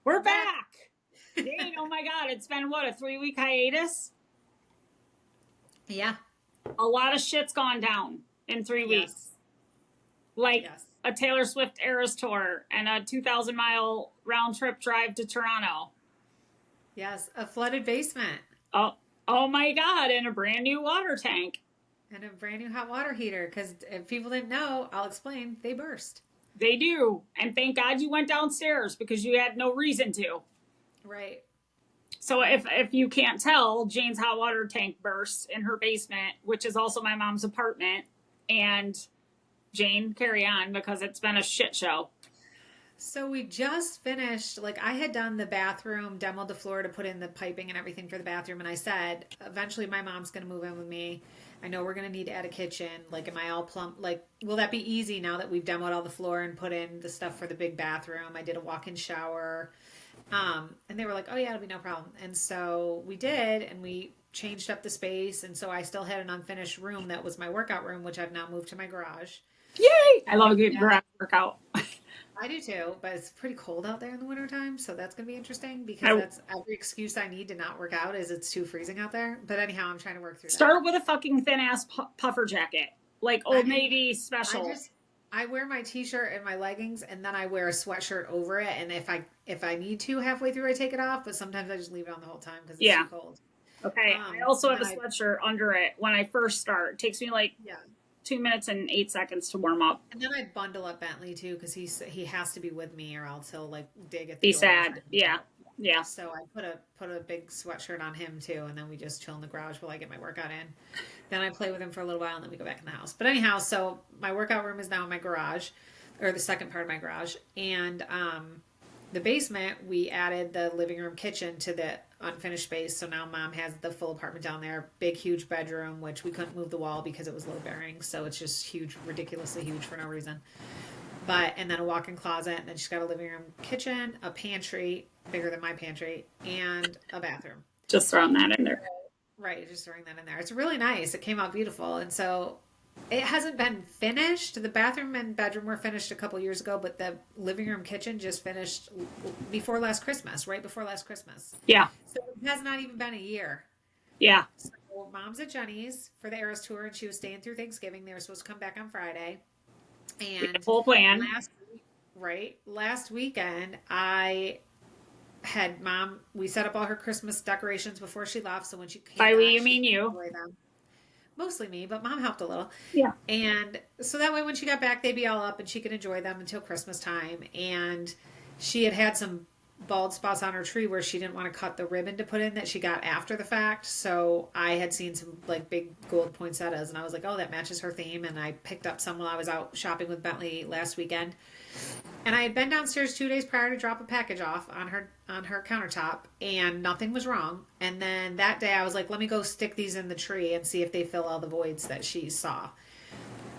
We're back. Jane, oh my God, it's been what, a 3 week hiatus? Yeah. A lot of shit's gone down in 3 weeks. Yes. Like Yes. a Taylor Swift Eras tour and a 2,000-mile round trip drive to Toronto. Yes. A flooded basement Oh, oh my God, and a brand new water tank. and a brand new hot water heater. Because if people didn't know, I'll explain. They burst. They do. And thank God you went downstairs because you had no reason to. Right. So if you can't tell, Jane's hot water tank burst in her basement, which is also my mom's apartment. And Jane, carry on because it's been a shit show. So we just finished, like I had done the bathroom, demoed the floor to put in the piping and everything for the bathroom. And I said, eventually my mom's going to move in with me. I know we're going to need to add a kitchen. Like, am I all plump? Like, will that be easy now that we've demoed all the floor and put in the stuff for the big bathroom? I did a walk-in shower. And they were like, oh yeah, it'll be no problem. And so we did, and we changed up the space. And so I still had an unfinished room that was my workout room, which I've now moved to my garage. Yay! I love a good Yeah. garage workout. I do too, but it's pretty cold out there in the wintertime, so that's going to be interesting because I that's every excuse I need to not work out is it's too freezing out there. But anyhow, I'm trying to work through that. start with a fucking thin ass puffer jacket, like I Old mean, Navy I special. just I wear my t-shirt and my leggings and then I wear a sweatshirt over it and if I need to halfway through I take it off, but sometimes I just leave it on the whole time because it's Yeah. too cold. Okay. I also And have then a I sweatshirt under it when I first start. It takes me like yeah. 2 minutes and 8 seconds to warm up. And then I bundle up Bentley too because he has to be with me or else he'll like dig at the Be door and sad. try and get Yeah. out. Yeah. So I put a big sweatshirt on him too, and then we just chill in the garage while I get my workout in. Then I play with him for a little while, and then we go back in the house. But anyhow, so my workout room is now in my garage, or the second part of my garage, and the basement we added the living room kitchen to the unfinished space. So now mom has the full apartment down there, big huge bedroom, which we couldn't move the wall because it was load bearing, so it's just huge, ridiculously huge for no reason. But and then a walk-in closet, and then she's got a living room kitchen, a pantry bigger than my pantry, and a bathroom. Just throwing that in there. Right, just throwing that in there. It's really nice. It came out beautiful, and so it hasn't been finished. The bathroom and bedroom were finished a couple years ago, but the living room kitchen just finished before last Christmas, right before last Christmas. Yeah. So it has not even been a year. Yeah. So mom's at Jenny's for the Eras tour, and she was staying through Thanksgiving. They were supposed to come back on Friday. We had a And full plan. last weekend, I had mom. We set up all her Christmas decorations before she left, so when she came By we, back, you she mean could you. enjoy them. Mostly me, but mom helped a little. Yeah. And so that way, when she got back, they'd be all up, and she could enjoy them until Christmas time. And she had some bald spots on her tree where she didn't want to cut the ribbon to put in that she got after the fact. So I had seen some like big gold poinsettias, and I was like, oh, that matches her theme. And I picked up some while I was out shopping with Bentley last weekend. And I had been downstairs 2 days prior to drop a package off on her countertop, and nothing was wrong. And then that day I was like, let me go stick these in the tree and see if they fill all the voids that she saw.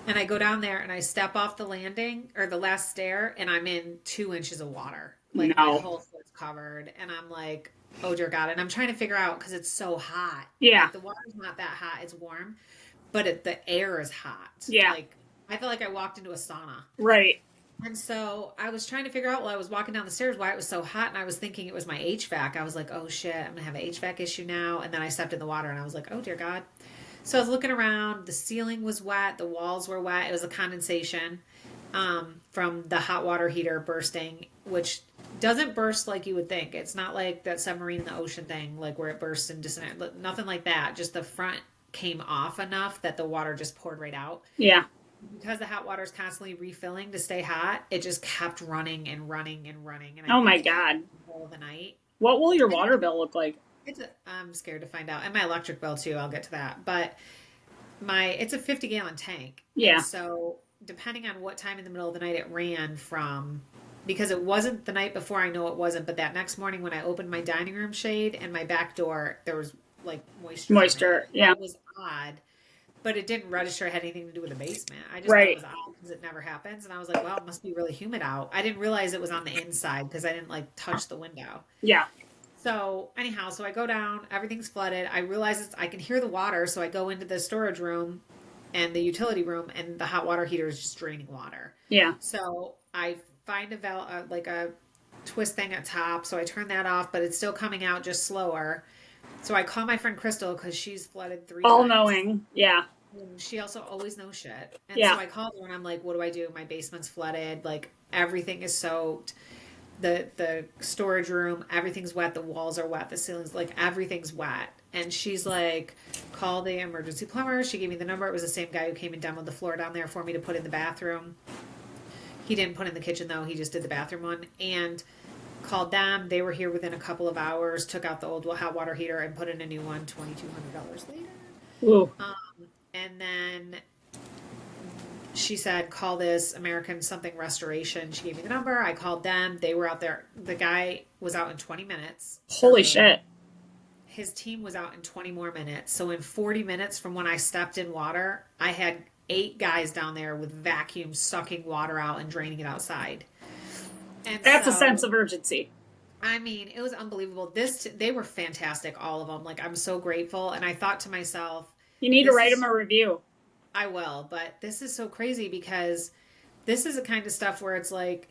And I go down there and I step off the landing or the last stair, and I'm in 2 inches of water. Like my No. whole foot's covered, and I'm like, oh dear God. And I'm trying to figure out because it's so hot. Yeah. Like the water's not that hot; it's warm, but the air is hot. Yeah. Like I feel like I walked into a sauna. Right. And so I was trying to figure out while I was walking down the stairs why it was so hot, and I was thinking it was my HVAC. I was like, oh shit, I'm gonna have an HVAC issue now. And then I stepped in the water, and I was like, oh dear God. So I was looking around. The ceiling was wet. The walls were wet. It was a condensation from the hot water heater bursting, which doesn't burst like you would think. It's not like that submarine in the ocean thing, like where it bursts and disintegrates. Nothing like that. Just the front came off enough that the water just poured right out. Yeah. Because the hot water is constantly refilling to stay hot, it just kept running and running and running. And Oh my God. in the middle of the night. What will your water bill look like? I'm scared to find out, and my electric bill too. I'll get to that, but it's a 50-gallon tank. Yeah. And so depending on what time in the middle of the night it ran from, because it wasn't the night before. I know it wasn't, but that next morning when I opened my dining room shade and my back door, there was like moisture. Moisture. Yeah. It was odd. But it didn't register it had anything to do with the basement. I just Right. thought it was odd because it never happens. And I was like, well, it must be really humid out. I didn't realize it was on the inside because I didn't like touch the window. Yeah. So anyhow, so I go down, everything's flooded. I realize I can hear the water. So I go into the storage room and the utility room, and the hot water heater is just draining water. Yeah. So I find a twist thing at top. So I turned that off, but it's still coming out just slower. So I call my friend Crystal because she's flooded 3 All times. knowing. Yeah. And she also always knows shit. And Yeah. so I called her and I'm like, what do I do? My basement's flooded. Like everything is soaked. The storage room, everything's wet. The walls are wet. The ceilings, like everything's wet. And she's like, call the emergency plumber. She gave me the number. It was the same guy who came and demoed the floor down there for me to put in the bathroom. He didn't put in the kitchen though. He just did the bathroom one. And called them. They were here within a couple of hours, took out the old hot water heater and put in a new one $2,200 later. Ooh. And then she said, call this American something restoration. She gave me the number. I called them. They were out there. The guy was out in 20 minutes. Holy shit. His team was out in 20 more minutes. So in 40 minutes from when I stepped in water, I had 8 guys down there with vacuums sucking water out and draining it outside. And that's a sense of urgency. I mean, it was unbelievable. They were fantastic, all of them. Like, I'm so grateful. And I thought to myself, you need to write them a review. I will, but this is so crazy because this is the kind of stuff where it's like,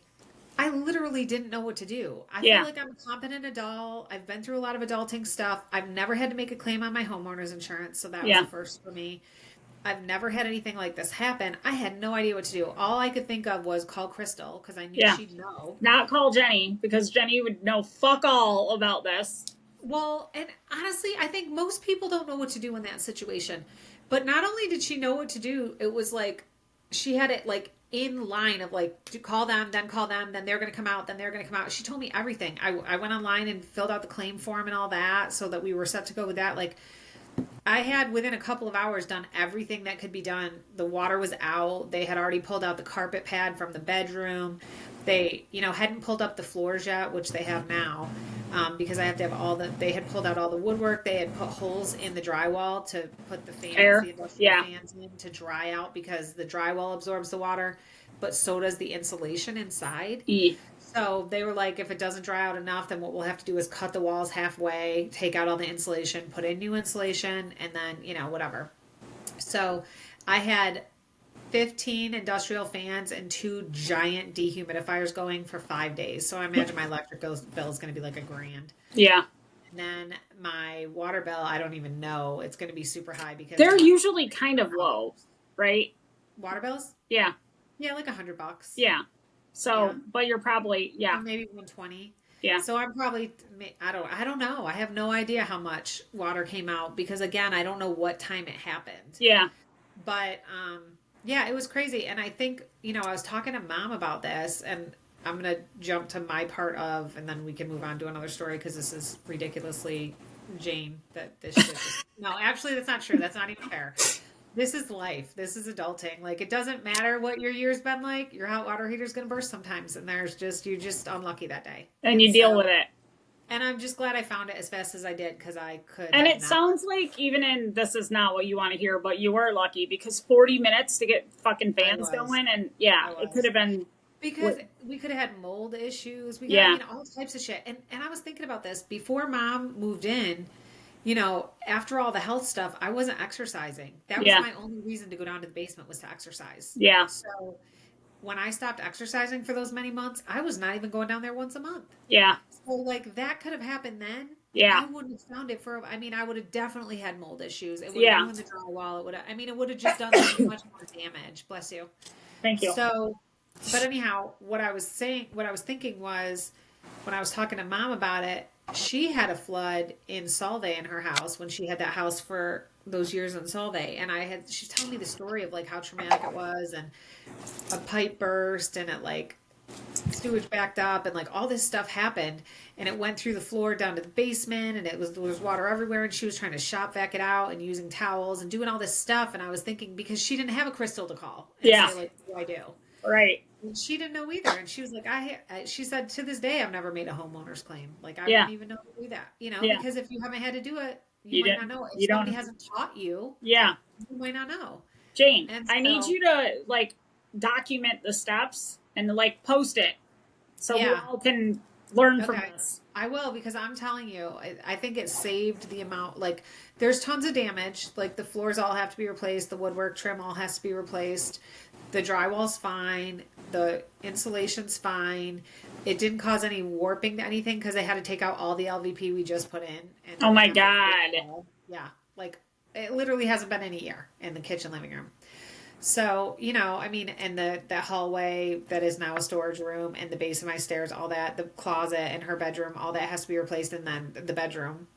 I literally didn't know what to do. I feel like I'm a competent adult. I've been through a lot of adulting stuff. I've never had to make a claim on my homeowner's insurance, so that was the first for me. I've never had anything like this happen. I had no idea what to do. All I could think of was call Crystal because I knew she'd know. Not call Jenny because Jenny would know fuck all about this. Well, and honestly, I think most people don't know what to do in that situation. But not only did she know what to do, it was like she had it like in line of like, to call them, then they're going to come out, then they're going to come out. She told me everything. I went online and filled out the claim form and all that so that we were set to go with that. Like, I had within a couple of hours done everything that could be done. The water was out. They had already pulled out the carpet pad from the bedroom. They, hadn't pulled up the floors yet, which they have now, because I have to have they had pulled out all the woodwork. They had put holes in the drywall to put the fans, the industrial fans in to dry out because the drywall absorbs the water, but so does the insulation inside. So they were like, if it doesn't dry out enough, then what we'll have to do is cut the walls halfway, take out all the insulation, put in new insulation, and then, whatever. So I had 15 industrial fans and 2 giant dehumidifiers going for 5 days. So I imagine my electric bill is going to be like $1,000. Yeah. And then my water bill, I don't even know. It's going to be super high because they're usually kind of low, right? Water bills? Yeah. Yeah, like $100. Yeah. So, but you're probably, maybe 120. Yeah. So I'm probably, I don't know. I have no idea how much water came out because again, I don't know what time it happened. Yeah. But, it was crazy. And I think, I was talking to Mom about this and I'm going to jump to my part of, and then we can move on to another story because this is ridiculously Jane that this shit is. No, actually that's not true. That's not even fair. This is life. This is adulting. Like, it doesn't matter what your year's been like. Your hot water heater's going to burst sometimes. And you're just unlucky that day. And you deal with it. And I'm just glad I found it as fast as I did because I could. And it sounds like this is not what you want to hear, but you were lucky because 40 minutes to get fucking fans going. And it could have been. Because we could have had mold issues. We got all types of shit. And I was thinking about this before Mom moved in. After all the health stuff, I wasn't exercising. That was my only reason to go down to the basement was to exercise. Yeah. So when I stopped exercising for those many months, I was not even going down there once a month. Yeah. So like that could have happened then. Yeah. I wouldn't have found it I would have definitely had mold issues. It would have ruined the drywall. It would have just done so much more damage. Bless you. Thank you. So, but anyhow, what I was thinking was when I was talking to Mom about it, she had a flood in Solvay in her house when she had that house for those years in Solvay. And she was telling me the story of like how traumatic it was and a pipe burst and it like sewage backed up and like all this stuff happened and it went through the floor down to the basement and there was water everywhere and she was trying to shop vac it out and using towels and doing all this stuff. And I was thinking because she didn't have a Crystal to call and say like, what do I do? Right. And she didn't know either. And she was like, she said, to this day, I've never made a homeowner's claim. Like, I didn't even know to do that, because if you haven't had to do it, you might not know. If somebody hasn't taught you, you might not know. Jane, I need you to like document the steps and like post it so we all can learn from this. I will, because I'm telling you, I think it saved the amount, like there's tons of damage. Like the floors all have to be replaced. The woodwork trim all has to be replaced. The drywall's fine. The insulation's fine. It didn't cause any warping to anything because they had to take out all the LVP we just put in. And Oh my have to God. yeah, like it literally hasn't been in a year in the kitchen living room. So, I mean, and the hallway that is now a storage room and the base of my stairs, all that, the closet and her bedroom, all that has to be replaced, and then the bedroom.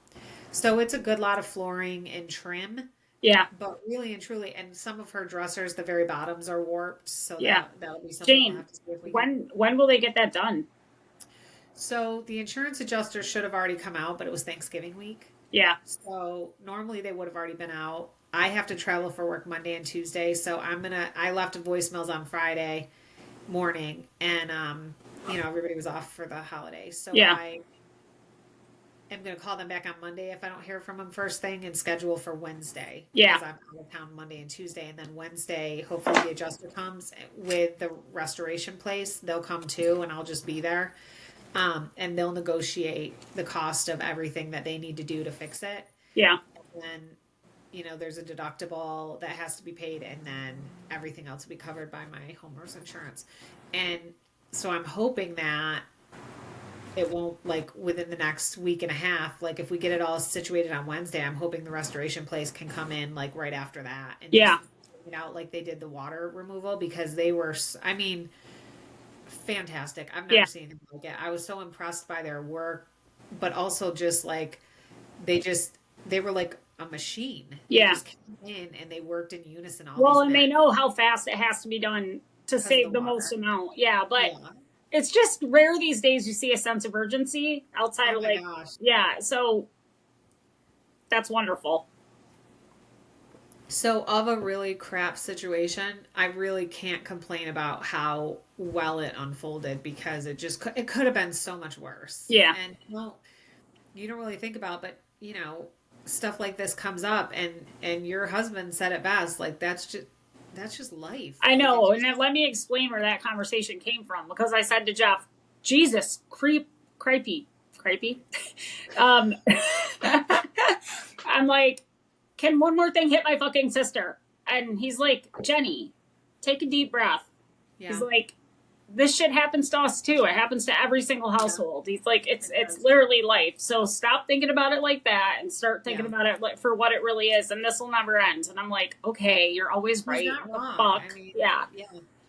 So it's a good lot of flooring and trim, Yeah. but really and truly, and some of her dressers, the very bottoms are warped. So Yeah. that'll be something we'll Jane, have to see if we can. when will they get that done? So the insurance adjuster should have already come out, but it was Thanksgiving week. Yeah. So normally they would have already been out. I have to travel for work Monday and Tuesday, so I left voicemails on Friday morning, and everybody was off for the holidays. So Yeah. I am gonna call them back on Monday if I don't hear from them first thing, and schedule for Wednesday. Yeah. Because I'm out of town Monday and Tuesday, and then Wednesday hopefully the adjuster comes with the restoration place. They'll come too, and I'll just be there. And they'll negotiate the cost of everything that they need to do to fix it. Yeah. And then, there's a deductible that has to be paid, and then everything else will be covered by my homeowner's insurance. And so I'm hoping that it won't, like, within the next week and a half, like, if we get it all situated on Wednesday, I'm hoping the restoration place can come in, like, right after that. And Yeah. just take it out like they did the water removal, because they were, I mean, fantastic. I've never Yeah. seen them like it. I was so impressed by their work, but also just like they were like a machine. They Yeah. just came in and they worked in unison all Well, these and they minutes know how fast it has to be done to 'cause of save the the most water. amount. Yeah, but Yeah. it's just rare these days you see a sense of urgency outside Oh of my like, gosh. yeah, so that's wonderful. So of a really crap situation, I really can't complain about how well it unfolded, because it could have been so much worse. Yeah. And you don't really think about, but stuff like this comes up, and your husband said it best, like that's just life. I Like know. And then let me explain where that conversation came from, because I said to Jeff, Jesus, cripey. um, I'm like, can one more thing hit my fucking sister? And he's like, Jenny, take a deep breath. yeah. He's like, this shit happens to us too. It happens to every single household. He's like, it's does. literally life. So stop thinking about it like that and start thinking Yeah. about it for what it really is. And this will never end. And I'm like, okay, you're always He's right. not What the wrong. fuck? I mean, Yeah. yeah.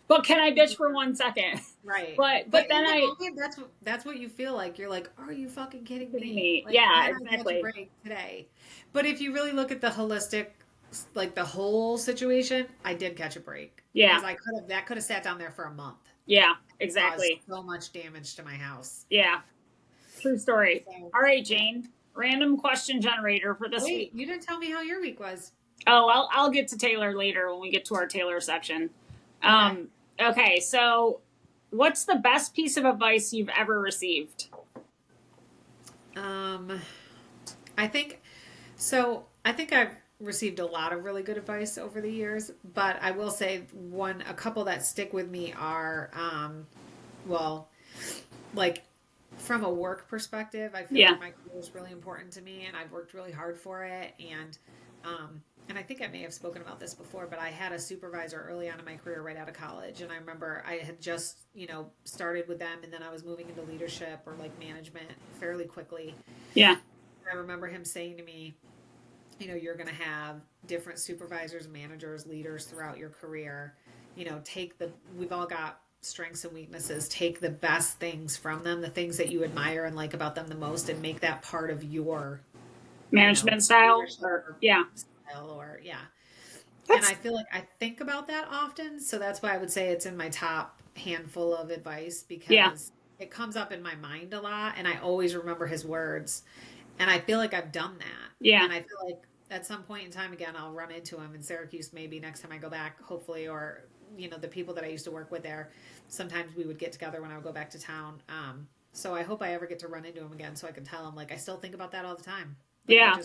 But can I bitch for 1 second? Right. But then in the I moment, that's what you feel like. You're like, are you fucking kidding me? Like, yeah, I don't catch a exactly. break today. But if you really look at the holistic, like the whole situation, I did catch a break. Yeah. Because that could have sat down there for a month. Yeah, Caused exactly. so much damage to my house. Yeah. True story. So, All right, Jane. Random question generator for this week. wait, you didn't tell me how your week was. Oh, I'll get to Taylor later when we get to our Taylor section. Okay, so what's the best piece of advice you've ever received? I think so. I think I've received a lot of really good advice over the years, but I will say a couple that stick with me are, well, like from a work perspective, I feel like my career is really important to me, and I've worked really hard for it. And I think I may have spoken about this before, but I had a supervisor early on in my career right out of college. And I remember I had just, started with them, and then I was moving into leadership or like management fairly quickly. Yeah. I remember him saying to me, you're going to have different supervisors, managers, leaders throughout your career. We've all got strengths and weaknesses. Take the best things from them, the things that you admire and like about them the most, and make that part of your management style. Yeah. And I feel like I think about that often. So that's why I would say it's in my top handful of advice, because it comes up in my mind a lot, and I always remember his words. And I feel like I've done that. Yeah. And I feel like at some point in time, again, I'll run into him in Syracuse, maybe next time I go back, hopefully, or, the people that I used to work with there, sometimes we would get together when I would go back to town. So I hope I ever get to run into him again, so I can tell him, like, I still think about that all the time. Like,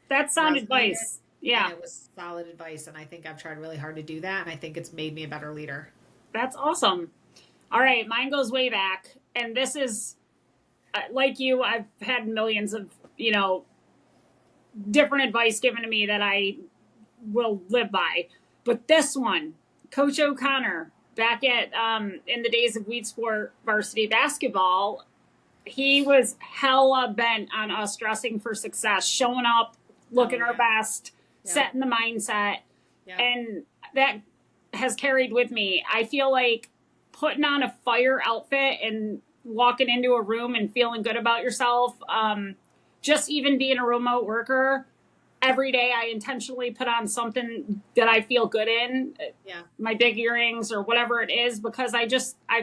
that's sound advice. Yeah. And it was solid advice. And I think I've tried really hard to do that. And I think it's made me a better leader. That's awesome. All right. Mine goes way back. And this is, like you, I've had millions of, different advice given to me that I will live by. But this one, Coach O'Connor, back at in the days of Weed Sport varsity basketball, he was hella bent on us dressing for success, showing up, looking our best, setting the mindset. Yeah. And that has carried with me. I feel like putting on a fire outfit and walking into a room and feeling good about yourself, just even being a remote worker, every day I intentionally put on something that I feel good in, my big earrings or whatever it is, because I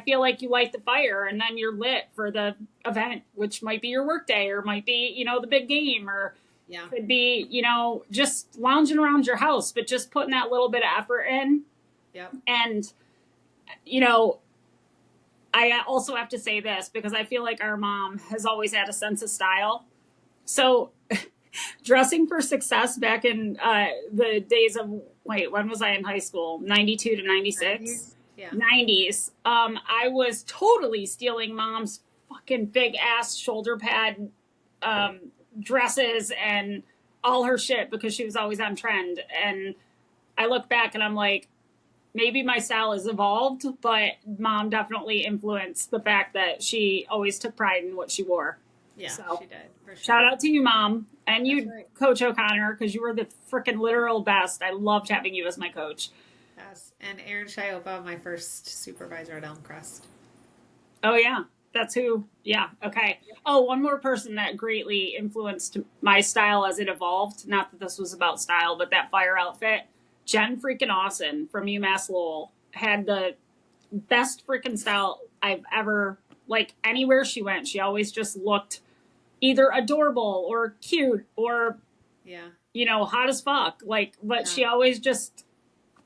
feel like you light the fire and then you're lit for the event, which might be your work day or might be, you know, the big game, or could be, you know, just lounging around your house, but just putting that little bit of effort in. Yep. And, you know, I also have to say this because I feel like our mom has always had a sense of style. So dressing for success back in the days of, when was I in high school? 92 to 96? 90s. I was totally stealing mom's fucking big ass shoulder pad dresses and all her shit because she was always on trend. And I look back and I'm like, maybe my style has evolved, but mom definitely influenced the fact that she always took pride in what she wore. Yeah, so, she did. For sure. Shout out to you, Mom. And you, right. Coach O'Connor, because you were the freaking literal best. I loved having you as my coach. Yes. And Erin Shiopa, my first supervisor at Elmcrest. Oh, yeah. That's who. Yeah. Okay. Oh, one more person that greatly influenced my style as it evolved. Not that this was about style, but that fire outfit. Jen freaking Austin from UMass Lowell had the best freaking style I've ever, like, anywhere she went. She always just looked either adorable or cute or, you know, hot as fuck. Like, but she always just,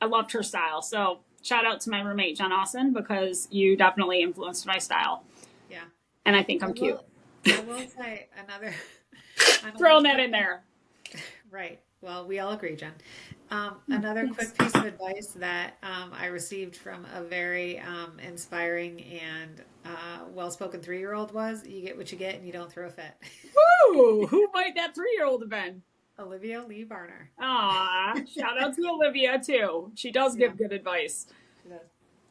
I loved her style. So shout out to my roommate, Jen Austin, because you definitely influenced my style. Yeah. And I think I'm cute. I will say another. Throwing that in there. Right. Well, we all agree, Jen. Another quick piece of advice that I received from a very inspiring and well-spoken 3-year-old was, you get what you get and you don't throw a fit. Woo! Who might that 3-year-old have been? Olivia Lee Barner. Aw, shout out to Olivia, too. She does give good advice. She does.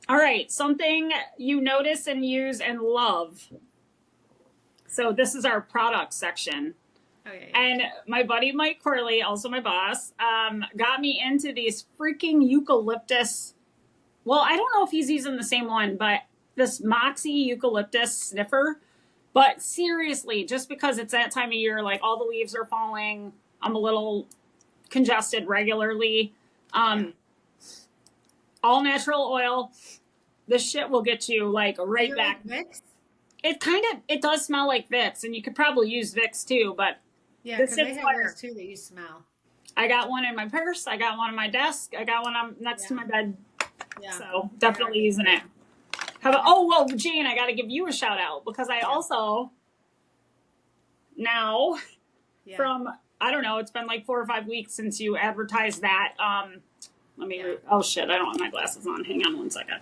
All right, something you notice and use and love. So this is our product section. Oh, yeah. And my buddy Mike Corley, also my boss, got me into these freaking eucalyptus. Well, I don't know if he's using the same one, but this Moxie eucalyptus sniffer. But seriously, just because it's that time of year, like all the leaves are falling, I'm a little congested regularly. All natural oil. This shit will get you like right back. Like Vicks? It does smell like Vicks, and you could probably use Vicks too, but yeah, because they have those too that you smell. I got one in my purse. I got one on my desk. I got one next to my bed. Yeah. So definitely using it. How about, Jane, I got to give you a shout out because I also now from, I don't know, it's been like 4 or 5 weeks since you advertised that. Oh shit, I don't have my glasses on. Hang on one second.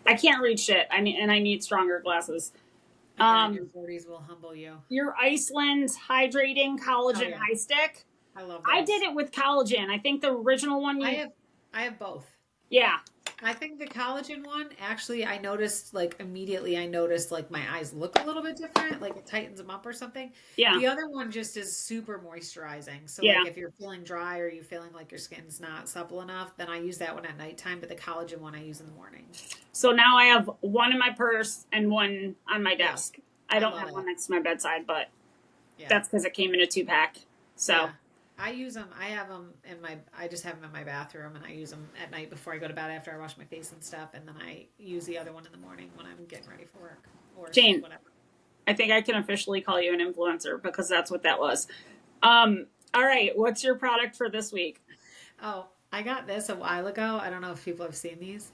I can't read shit. I need stronger glasses. Your 40s will humble you. Your Iceland hydrating collagen eye stick. I love that. I did it with collagen. I think the original one. I have both. Yeah. I think the collagen one, actually, I noticed immediately like my eyes look a little bit different, like it tightens them up or something. Yeah. The other one just is super moisturizing. So like if you're feeling dry or you're feeling like your skin's not supple enough, then I use that one at nighttime, but the collagen one I use in the morning. So now I have one in my purse and one on my desk. I don't have one next to my bedside, but that's because it came in a 2-pack. So. Yeah. I use them. I have them I just have them in my bathroom, and I use them at night before I go to bed after I wash my face and stuff. And then I use the other one in the morning when I'm getting ready for work or Jane, whatever. I think I can officially call you an influencer because that's what that was. All right. What's your product for this week? Oh, I got this a while ago. I don't know if people have seen these,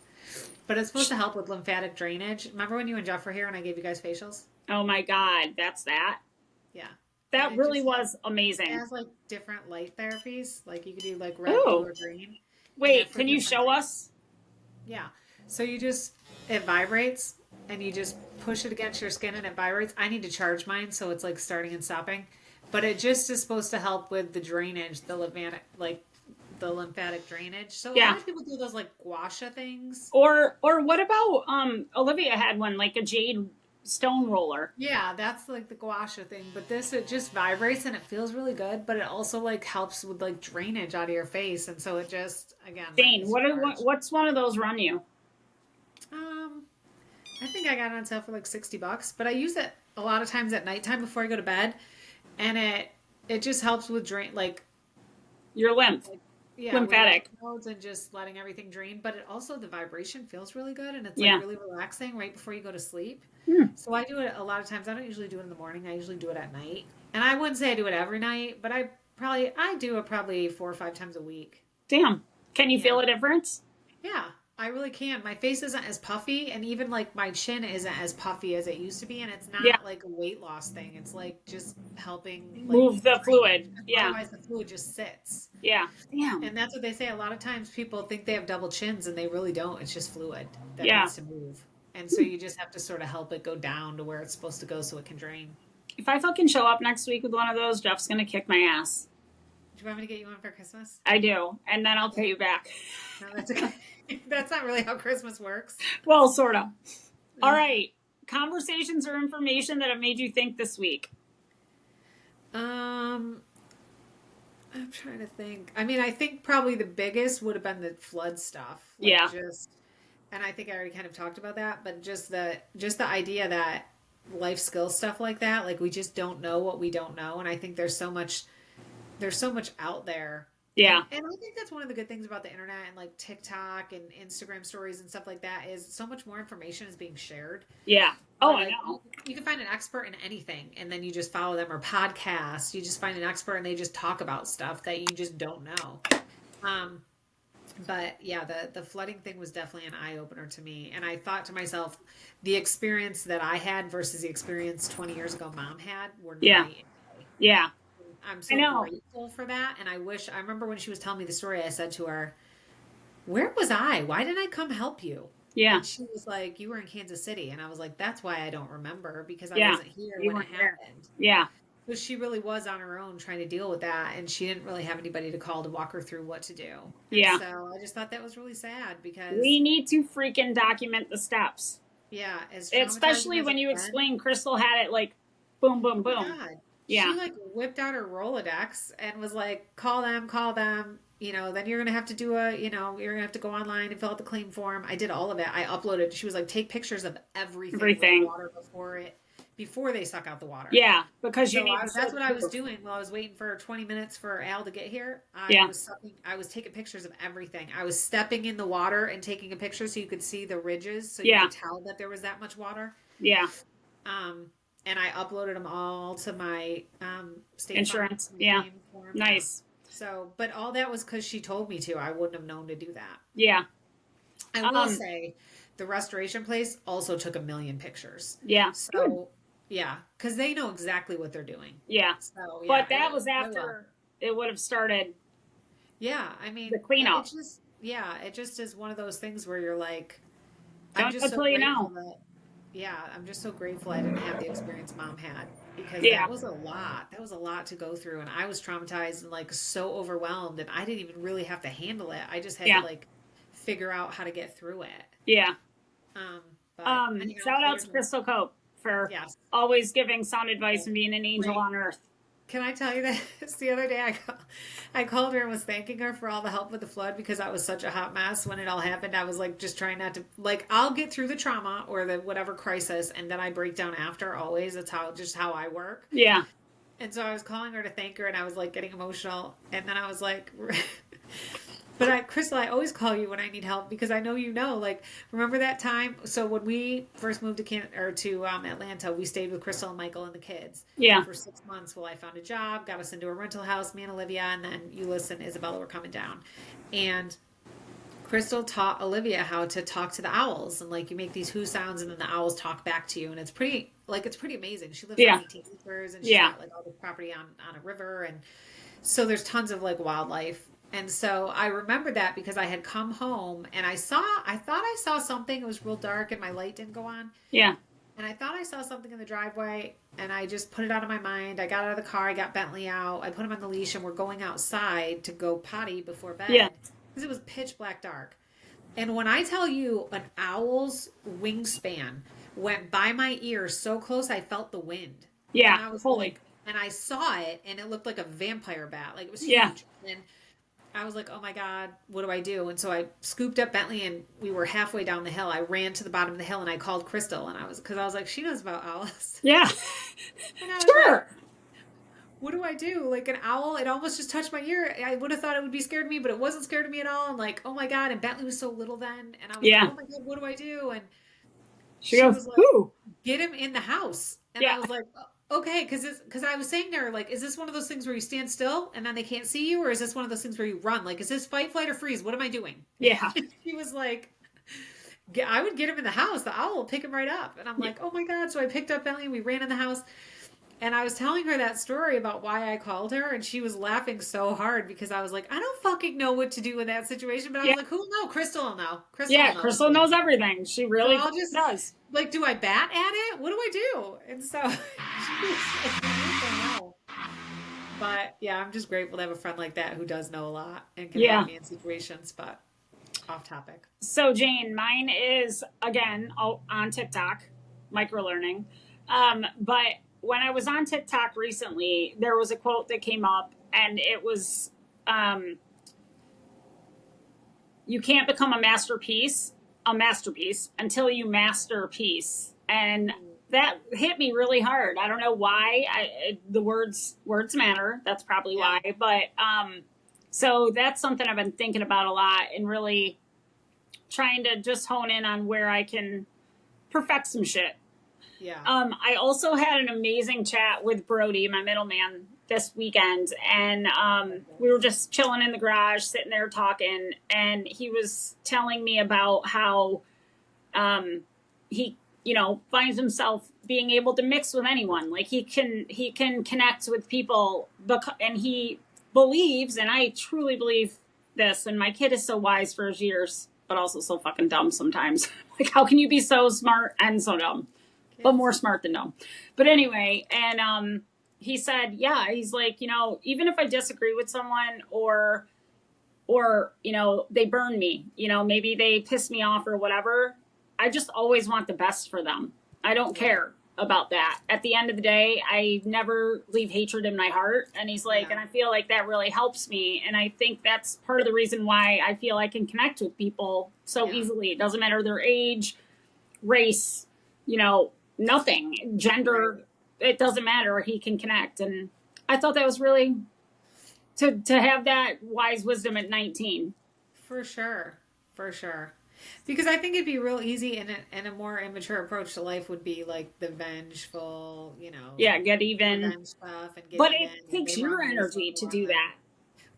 but it's supposed to help with lymphatic drainage. Remember when you and Jeff were here and I gave you guys facials? Oh my God. That's that? Yeah. That really was amazing. It has like different light therapies. Like you could do like red, blue, or green. Wait, can you show us? Yeah. So it vibrates and you just push it against your skin and it vibrates. I need to charge mine so it's like starting and stopping. But it just is supposed to help with the drainage, the lymphatic, like the lymphatic drainage. So a Yeah. lot of people do those like gua sha things. Or what about Olivia had one like a jade stone roller. Yeah, that's like the gua sha thing. But this, it just vibrates and it feels really good, but it also like helps with like drainage out of your face. And so it just, again, like Jane, what's one of those run you? um, I think I got it on sale for like $60, but I use it a lot of times at nighttime before I go to bed. And it just helps with drain, like, Your lymph. like yeah, with Lymphatic. lymph nodes and just letting everything drain. But it also, the vibration feels really good and it's like Yeah. really relaxing right before you go to sleep. Hmm. So I do it a lot of times. I don't usually do it in the morning. I usually do it at night. And I wouldn't say I do it every night, but I do it probably 4 or 5 times a week. Damn. Can you Yeah. feel a difference? Yeah, I really can. My face isn't as puffy, and even like my chin isn't as puffy as it used to be. And it's not Yeah. like a weight loss thing. It's like just helping like Move the drainage. fluid. Yeah. Otherwise, the fluid just sits. Yeah. Damn. And that's what they say. A lot of times people think they have double chins, and they really don't. It's just fluid that Yeah. needs to move. And so you just have to sort of help it go down to where it's supposed to go so it can drain. If I fucking show up next week with one of those, Jeff's gonna kick my ass. Do you want me to get you one for Christmas? I do. And then I'll pay you back. No, that's okay. That's not really how Christmas works. Well, sort of. All right. Conversations or information that have made you think this week. I'm trying to think. I mean, I think probably the biggest would have been the flood stuff. Like Yeah. And I think I already kind of talked about that, but just the idea that life skill stuff like that, like we just don't know what we don't know, and I think there's so much out there. Yeah. And I think that's one of the good things about the internet and like TikTok and Instagram stories and stuff like that is so much more information is being shared. Yeah. Oh, Like, I know. you can find an expert in anything and then you just follow them, or podcasts. You just find an expert and they just talk about stuff that you just don't know. But yeah, the flooding thing was definitely an eye opener to me. And I thought to myself, the experience that I had versus the experience 20 years ago Mom had were Yeah. night and day. Yeah. I'm so I know. grateful for that. And I remember when she was telling me the story, I said to her, where was I? Why didn't I come help you? Yeah. And she was like, you were in Kansas City. And I was like, that's why I don't remember, because I Yeah. wasn't here You when it weren't there. happened. Yeah. So she really was on her own trying to deal with that. And she didn't really have anybody to call to walk her through what to do. And Yeah. so I just thought that was really sad because, We need to freaking document the steps. yeah, as traumatizing Especially as when it's you been- explain Crystal had it like boom, boom, Oh my boom. God. Yeah. She like whipped out her Rolodex and was like, call them. You know, then you're going to have to do you're going to have to go online and fill out the claim form. I did all of it. I uploaded. She was like, take pictures of everything. Everything. With the water before they suck out the water. Yeah. Because you So need that's what I was doing while I was waiting for 20 minutes for Al to get here. Yeah. I was taking pictures of everything. I was stepping in the water and taking a picture so you could see the ridges, so you Yeah. could tell that there was that much water. Yeah. And I uploaded them all to my state Insurance. farm Yeah. claim form. Nice. So, but all that was because she told me to. I wouldn't have known to do that. Yeah. I will say, the restoration place also took 1 million pictures. Yeah. So, yeah, because they know exactly what they're doing. Yeah. So, yeah, But that was I will. after it would have started. Yeah, I mean, The cleanup. It just is one of those things where you're like, Don't until you know. I'm just so grateful I didn't have the experience Mom had, because Yeah. that was a lot. That was a lot to go through, and I was traumatized and like so overwhelmed, and I didn't even really have to handle it. I just had Yeah. to like figure out how to get through it. Yeah. But anyhow, Shout out to Crystal Cope for Yes. always giving sound advice and being an angel Right. on earth. Can I tell you this? The other day I called her and was thanking her for all the help with the flood, because I was such a hot mess when it all happened. I was like just trying not to, like, I'll get through the trauma or the whatever crisis and then I break down after always. That's how I work. Yeah. And so I was calling her to thank her and I was like getting emotional. And then I was like, but Crystal, I always call you when I need help, because I know like, remember that time? So when we first moved to Atlanta, we stayed with Crystal and Michael and the kids. Yeah. For 6 months while I found a job, got us into a rental house, me and Olivia, and then Euless and Isabella were coming down. And Crystal taught Olivia how to talk to the owls, and like you make these who sounds and then the owls talk back to you, and it's pretty amazing. She lives on 18 acres and she's got like all this property on a river, and so there's tons of like wildlife. And so I remember that because I had come home and I thought I saw something. It was real dark and my light didn't go on. Yeah. And I thought I saw something in the driveway, and I just put it out of my mind. I got out of the car, I got Bentley out, I put him on the leash, and we're going outside to go potty before Yeah. bed because it was pitch black dark. And when I tell you an owl's wingspan went by my ear so close, I felt the wind. And Yeah. I was Fully. like, and I saw it, and it looked like a vampire bat. Like, it was Yeah. huge. And I was like, oh my God, what do I do? And so I scooped up Bentley, and we were halfway down the hill. I ran to the bottom of the hill, and I called Crystal, and because I was like, she knows about owls. Yeah. And I was Sure. like, what do I do? Like, an owl, it almost just touched my ear. I would have thought it would be scared of me, but it wasn't scared of me at all. And like, oh my God. And Bentley was so little then. And I was Yeah. like, oh my God, what do I do? And She she goes, was like, ooh. get him in the house. And Yeah. I was like, okay, because I was saying to her, like, is this one of those things where you stand still and then they can't see you? Or is this one of those things where you run? Like, is this fight, flight, or freeze? What am I doing? Yeah. She was like, I would get him in the house. The owl will pick him right up. And I'm like, oh my God. So I picked up Bentley, we ran in the house. And I was telling her that story about why I called her, and she was laughing so hard because I was like, I don't fucking know what to do in that situation. But I Yeah. was like, who'll know? Crystal will know. Yeah. Crystal knows everything. She really So I'll just does. like, do I bat at it? What do I do? And so she was like, I don't know. But yeah, I'm just grateful to have a friend like that who does know a lot and can Yeah. help me in situations. But off topic. So Jane, mine is again on TikTok, micro learning. But when I was on TikTok recently, there was a quote that came up, and it was, "You can't become a masterpiece until you master peace." And that hit me really hard. I don't know why. The words matter. That's probably Yeah. why. But so that's something I've been thinking about a lot, and really trying to just hone in on where I can perfect some shit. Yeah. I also had an amazing chat with Brody, my middleman, this weekend, and we were just chilling in the garage, sitting there talking, and he was telling me about how he, finds himself being able to mix with anyone. Like, he can connect with people, and he believes, and I truly believe this, and my kid is so wise for his years, but also so fucking dumb sometimes. Like, how can you be so smart and so dumb? But more smart than dumb. But anyway, and he said, yeah, he's like, even if I disagree with someone or they burn me, maybe they piss me off or whatever, I just always want the best for them. I don't care about that. At the end of the day, I never leave hatred in my heart. And he's like, and I feel like that really helps me. And I think that's part of the reason why I feel I can connect with people so easily. It doesn't matter their age, race, nothing, gender, it doesn't matter. He can connect. And I thought that was really to have that wise wisdom at 19. For sure. Because I think it'd be real easy, and a more immature approach to life would be like the vengeful, get even. revenge stuff and get But even, it takes your energy to do that.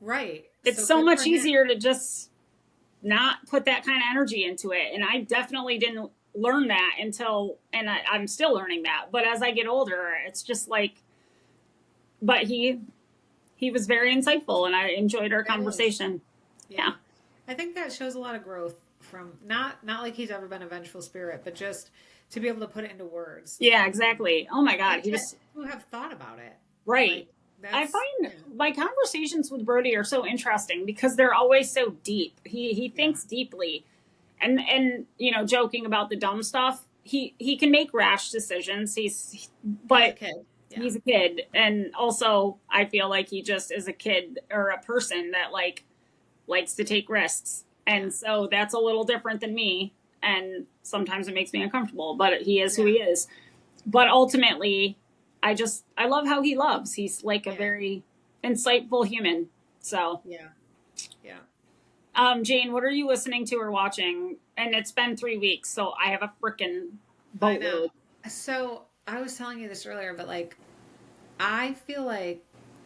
Right. It's so much easier to just not put that kind of energy into it. And I definitely didn't learn that until, and I'm still learning that. But as I get older, it's just like, but he was very insightful, and I enjoyed our conversation. Yeah. I think that shows a lot of growth from not like he's ever been a vengeful spirit, but just to be able to put it into words. Yeah, exactly. Oh my God. Who have thought about it. Right. Like, I find my conversations with Brody are so interesting because they're always so deep. He thinks deeply, and joking about the dumb stuff. He can make rash decisions. He's a kid. Yeah. He's a kid. And also I feel like he just is a kid or a person that likes to take risks. And so that's a little different than me. And sometimes it makes me uncomfortable, but he is who he is. But ultimately, I love how he loves. He's like a very insightful human. So yeah. Jane, what are you listening to or watching? And it's been 3 weeks, so I have a freaking boatload. So I was telling you this earlier, but like, I feel like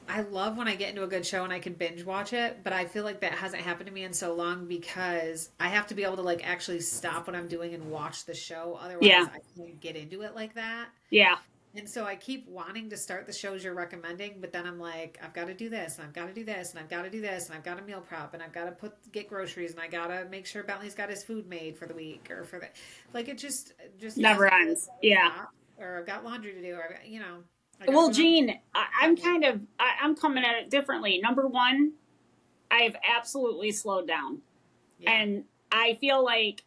I love when I get into a good show and I can binge watch it, but I feel like that hasn't happened to me in so long because I have to be able to like actually stop what I'm doing and watch the show. Otherwise I can't get into it like that. Yeah. And so I keep wanting to start the shows you're recommending, but then I'm like, I've got to do this, and I've got to do this, and I've got to do this, and I've got to meal prep, and I've got to get groceries, and I got to make sure Bentley's got his food made for the week or for the, like it just Never ends. Yeah. Or I've got laundry to do, or you know. Well, Jane, I'm coming at it differently. Number one, I've absolutely slowed down, and I feel like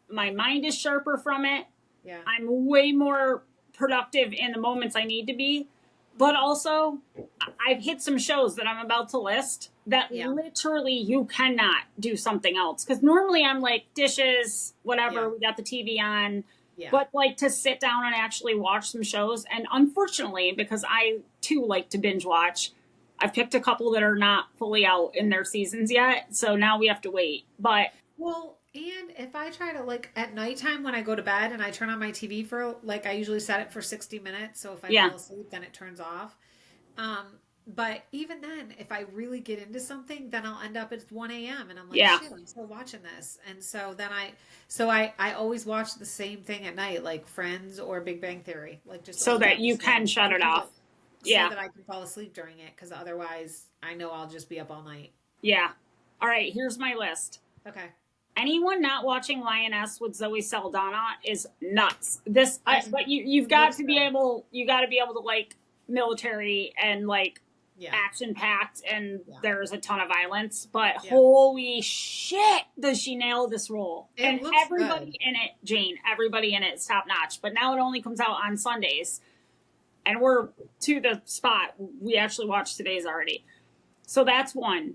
my mind is sharper from it. Yeah. I'm way more productive in the moments I need to be, but also I've hit some shows that I'm about to list that literally you cannot do something else, because normally I'm like dishes, whatever, we got the TV on, but like to sit down and actually watch some shows, and unfortunately, because I too like to binge watch, I've picked a couple that are not fully out in their seasons yet, so now we have to wait. But and if I try to, like, at nighttime when I go to bed and I turn on my TV for, like, I usually set it for 60 minutes. So if I fall asleep, then it turns off. But even then, if I really get into something, then I'll end up at 1 a.m. and I'm like, shit, I'm still watching this. And so then I always watch the same thing at night, like Friends or Big Bang Theory. Like just so that you can shut it off. So that I can fall asleep during it, because otherwise I know I'll just be up all night. Yeah. All right, here's my list. Okay. Anyone not watching Lioness with Zoe Saldana is nuts. But you've got to be able, to like military and like action packed, and there's a ton of violence. But holy shit, does she nail this role? And everybody in it, Jane, everybody in it is top notch. But now it only comes out on Sundays, and we're to the spot. We actually watched today's already, so that's one.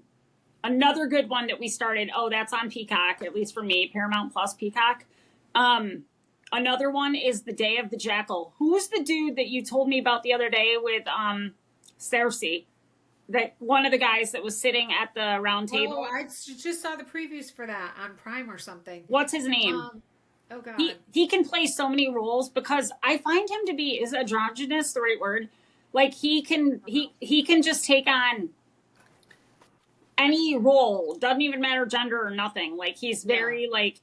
Another good one that we started, that's on Peacock, at least for me, Paramount Plus Peacock. Another one is The Day of the Jackal. Who's the dude that you told me about the other day with Cersei? That one of the guys that was sitting at the round table. Oh, I just saw the previews for that on Prime or something. What's his name? Oh, God. He can play so many roles, because I find him to be, is androgynous the right word? Like he can just take on any role, doesn't even matter gender or nothing. Like he's very like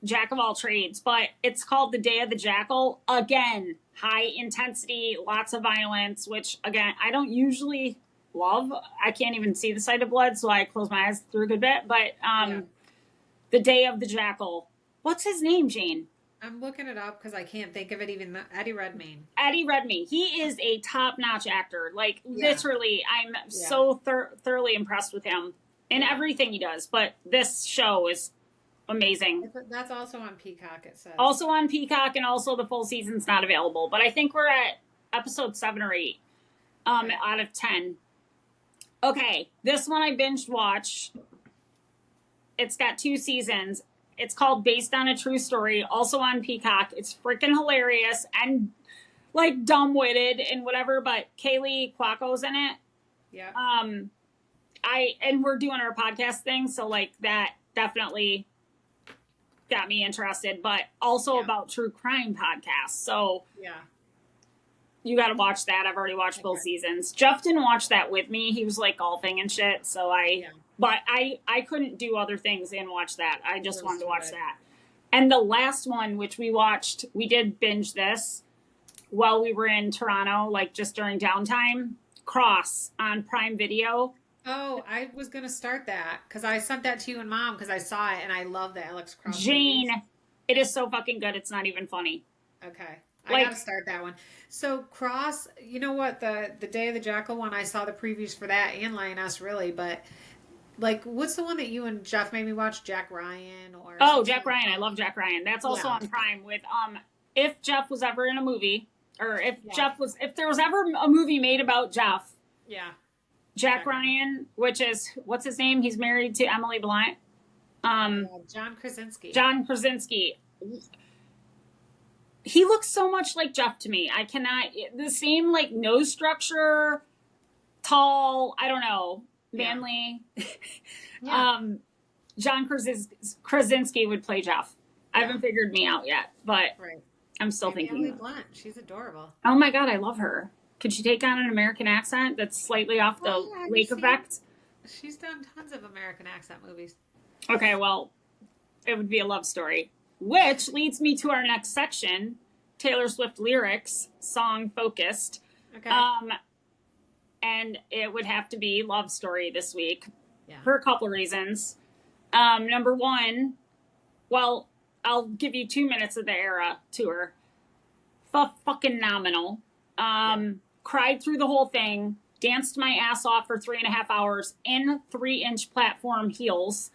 jack of all trades. But it's called The Day of the Jackal. Again, high intensity, lots of violence, which again I don't usually love. I can't even see the sight of blood, so I close my eyes through a good bit. But The Day of the Jackal. What's his name, Jane? I'm looking it up because I can't think of it. Even Eddie Redmayne. Eddie Redmayne. He is a top-notch actor. Like, literally, I'm so thoroughly impressed with him in everything he does. But this show is amazing. That's also on Peacock, it says. Also on Peacock, and also the full season's not available. But I think we're at episode 7 or 8 out of 10. Okay, this one I binge watched. It's got 2 seasons. It's called Based on a True Story, also on Peacock. It's freaking hilarious and like dumb-witted and whatever, but Kaylee Cuoco's in it. Yeah. And we're doing our podcast thing, so like that definitely got me interested, but also about true crime podcasts. So you got to watch that. I've already watched both seasons. Jeff didn't watch that with me. He was like golfing and shit, so But I couldn't do other things and watch that. I just wanted to watch that. And the last one, which we watched, we did binge this while we were in Toronto, like just during downtime. Cross on Prime Video. Oh, I was going to start that because I sent that to you and Mom because I saw it and I love the Alex Cross. Jane, it is so fucking good. It's not even funny. Okay. I got to start that one. So Cross, you know what? The Day of the Jackal one, I saw the previews for that and Lioness really, but... Like, what's the one that you and Jeff made me watch? Jack Ryan or... Oh, Jack Ryan. I love Jack Ryan. That's also on Prime with, if Jeff was ever in a movie, or if if there was ever a movie made about Jeff. Yeah. Jack Ryan, which is, what's his name? He's married to Emily Blunt. John Krasinski. John Krasinski. He looks so much like Jeff to me. I cannot, the same, like, nose structure, tall, I don't know. Manly. John Krasinski would play Jeff. I haven't figured me out yet, but I'm still thinking. Emily Blunt, she's adorable. Oh my God, I love her. Could she take on an American accent that's slightly off the Lake effect? She's done tons of American accent movies. Okay, well, it would be a love story. Which leads me to our next section, Taylor Swift lyrics, song focused. Okay. And it would have to be Love Story this week Yeah. for a couple of reasons. Number one, well, I'll give you 2 minutes of the Era tour. Fucking nominal. Cried through the whole thing. Danced my ass off for 3.5 hours in 3-inch platform heels.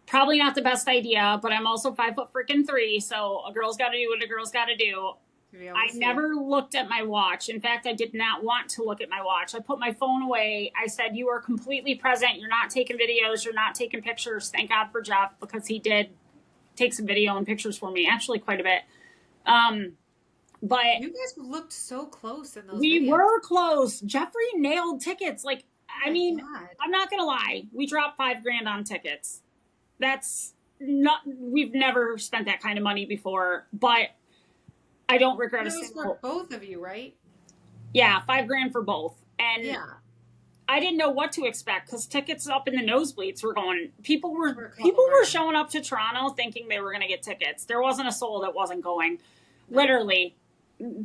Probably not the best idea, but I'm also 5'3", so a girl's got to do what a girl's got to do. I never looked at my watch. In fact, I did not want to look at my watch. I put my phone away. I said, you are completely present. You're not taking videos. You're not taking pictures. Thank God for Jeff, because he did take some video and pictures for me, actually quite a bit. But you guys looked so close in those we videos. were close. Jeffrey nailed tickets. Like, Oh I mean, God. I'm not going to lie. We dropped $5,000 on tickets. That's not, we've never spent that kind of money before, but I don't regret a It was single. for both of you, right? Yeah, $5,000 for both. And Yeah. I didn't know what to expect because tickets up in the nosebleeds were going. People Were a were couple showing up to Toronto thinking they were going to get tickets. There wasn't a soul that wasn't going. Literally,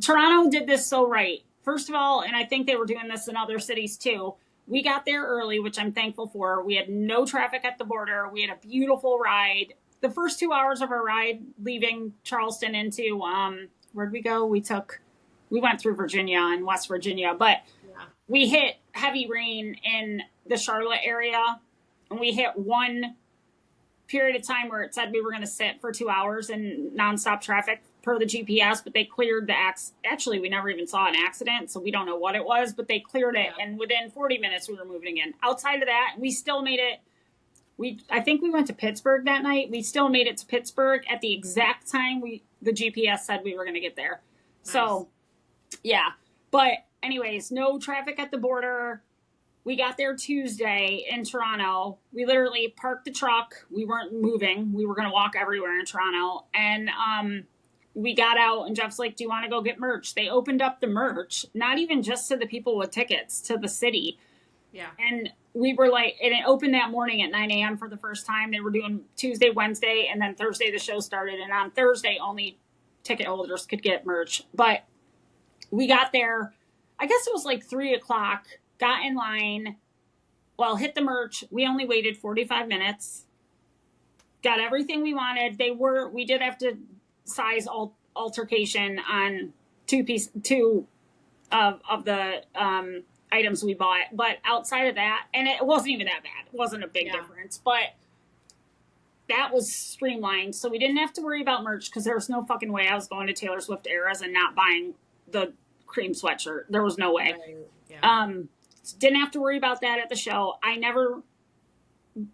Toronto did this so right. First of all, and I think they were doing this in other cities too. We got there early, which I'm thankful for. We had no traffic at the border. We had a beautiful ride. The first 2 hours of our ride leaving Charleston into where'd we go? We went through Virginia and West Virginia, but Yeah. we hit heavy rain in the Charlotte area, and we hit one period of time where it said we were going to sit for 2 hours in nonstop traffic per the GPS, but they cleared the actually, we never even saw an accident, so we don't know what it was, but they cleared it, and within 40 minutes we were moving in. Outside of that, we still made it. I think we went to Pittsburgh that night. We still made it to Pittsburgh at the exact time the GPS said we were going to get there. Nice. So, yeah. But anyways, no traffic at the border. We got there Tuesday in Toronto. We literally parked the truck. We weren't moving. We were going to walk everywhere in Toronto. And we got out, and Jeff's like, do you want to go get merch? They opened up the merch, not even just to the people with tickets, to the city. Yeah. And we were like, and it opened that morning at 9 a.m. for the first time. They were doing Tuesday, Wednesday, and then Thursday the show started. And on Thursday, only ticket holders could get merch. But we got there, I guess it was like 3 o'clock, got in line, hit the merch. We only waited 45 minutes, got everything we wanted. We did have to size altercation on two of the items we bought, but outside of that, and it wasn't even that bad. It wasn't a big difference, but that was streamlined, so we didn't have to worry about merch because there was no fucking way I was going to Taylor Swift Eras and not buying the cream sweatshirt. There was no way. Right. Yeah. Didn't have to worry about that at the show. I never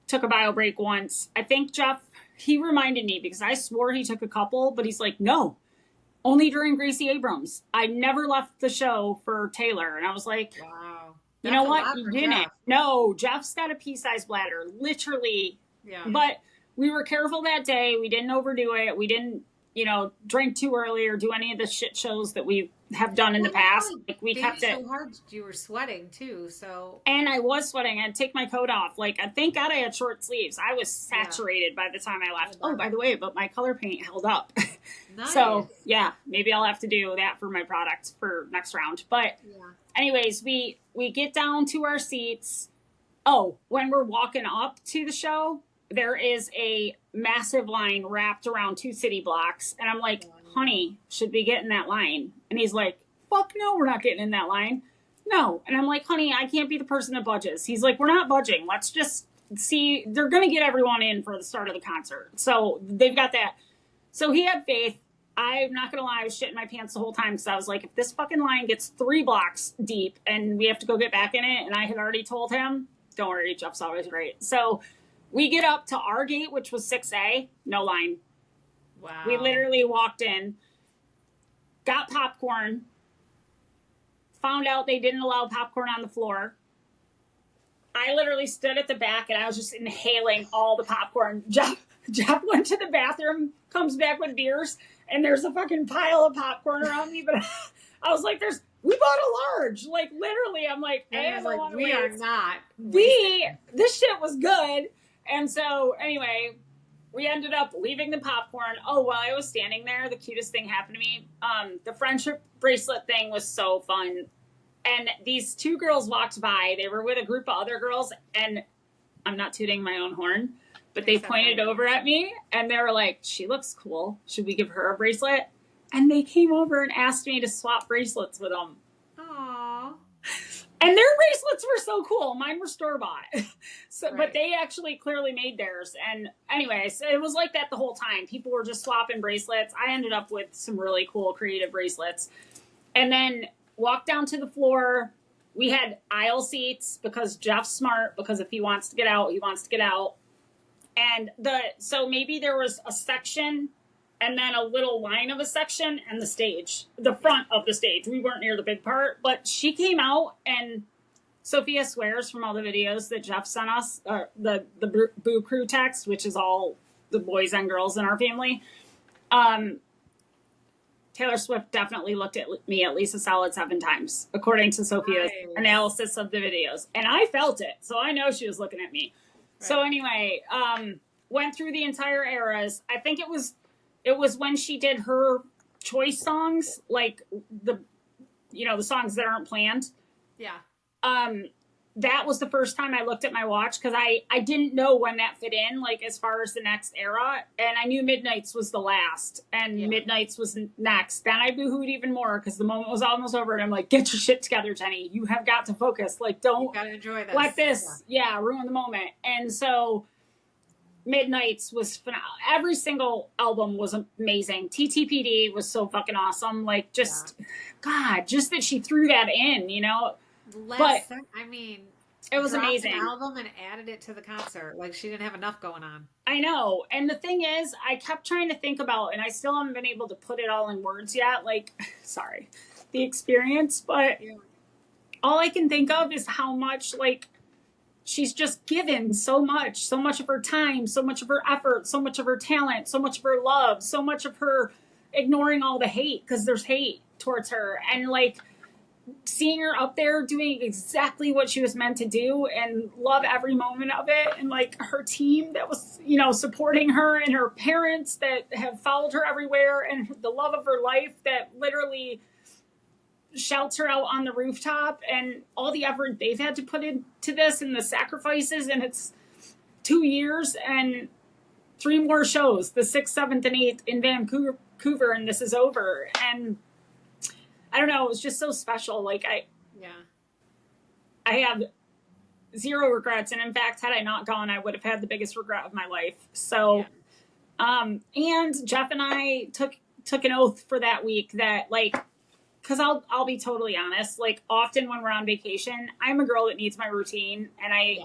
took a bio break once. I think Jeff, he reminded me because I swore he took a couple, but he's like, no, only during Gracie Abrams. I never left the show for Taylor. And I was like, Wow. you know what? You didn't. Jeff. No, Jeff's got a pea-sized bladder, literally. Yeah. But we were careful that day. We didn't overdo it. We didn't, drink too early or do any of the shit shows that we have done in the past. Like, we kept it so hard. You were sweating too, so. And I was sweating. I'd take my coat off. Like, thank God I had short sleeves. I was saturated by the time I left. Oh, by the way, but my color paint held up. Nice. So, yeah, maybe I'll have to do that for my product for next round. But anyways, we get down to our seats. Oh, when we're walking up to the show, there is a massive line wrapped around 2 city blocks. And I'm like, honey, should we get in that line? And he's like, fuck no, we're not getting in that line. No. And I'm like, honey, I can't be the person that budges. He's like, we're not budging. Let's just see. They're going to get everyone in for the start of the concert. So they've got that. So he had faith. I'm not going to lie, I was shitting my pants the whole time because I was like, if this fucking line gets 3 blocks deep and we have to go get back in it, and I had already told him, don't worry, Jeff's always right. So we get up to our gate, which was 6A, no line. Wow. We literally walked in, got popcorn, found out they didn't allow popcorn on the floor. I literally stood at the back and I was just inhaling all the popcorn. Jeff went to the bathroom, comes back with beers, and there's a fucking pile of popcorn around me. But I was like, we bought a large. Like, literally, I'm like, we are not. This shit was good. And so, anyway, we ended up leaving the popcorn. Oh, while I was standing there, the cutest thing happened to me. The friendship bracelet thing was so fun. And these two girls walked by. They were with a group of other girls, and I'm not tooting my own horn, but they pointed over at me and they were like, she looks cool. Should we give her a bracelet? And they came over and asked me to swap bracelets with them. Aww. And their bracelets were so cool. Mine were store-bought. So, Right. But they actually clearly made theirs. And anyways, it was like that the whole time. People were just swapping bracelets. I ended up with some really cool creative bracelets. And then walked down to the floor. We had aisle seats because Jeff's smart, because if he wants to get out, he wants to get out. And so maybe there was a section and then a little line of a section and the stage, the front of the stage. We weren't near the big part, but she came out, and Sophia swears from all the videos that Jeff sent us, the Boo Crew text, which is all the boys and girls in our family. Taylor Swift definitely looked at me at least a solid 7 times, according to Sophia's analysis of the videos. And I felt it, so I know she was looking at me. Right. So anyway, went through the entire eras. I think it was when she did her choice songs, like the songs that aren't planned. Yeah. That was the first time I looked at my watch, because I didn't know when that fit in, like as far as the next era. And I knew Midnight's was the last, and Midnight's was next. Then I boohooed even more because the moment was almost over, and I'm like, get your shit together, Jenny. You have got to focus. Like, don't gotta enjoy this. Let this ruin the moment. And so Midnight's was phenomenal. Every single album was amazing. TTPD was so fucking awesome. Like, just God, just that she threw that in, it was amazing. An album and added it to the concert. Like, she didn't have enough going on. I know. And the thing is, I kept trying to think about, and I still haven't been able to put it all in words yet. Like, sorry, the experience, but all I can think of is how much, like, she's just given so much of her time, so much of her effort, so much of her talent, so much of her love, so much of her ignoring all the hate, because there's hate towards her. And, like, seeing her up there doing exactly what she was meant to do and love every moment of it, and like her team that was supporting her, and her parents that have followed her everywhere, and the love of her life that literally shouts her out on the rooftop, and all the effort they've had to put into this, and the sacrifices. And it's 2 years and 3 more shows, the 6th, 7th, and 8th in Vancouver, and this is over. And I don't know, it was just so special. Like, I have 0 regrets. And in fact, had I not gone, I would have had the biggest regret of my life. So, and Jeff and I took an oath for that week that, like, because I'll be totally honest, like, often when we're on vacation, I'm a girl that needs my routine. And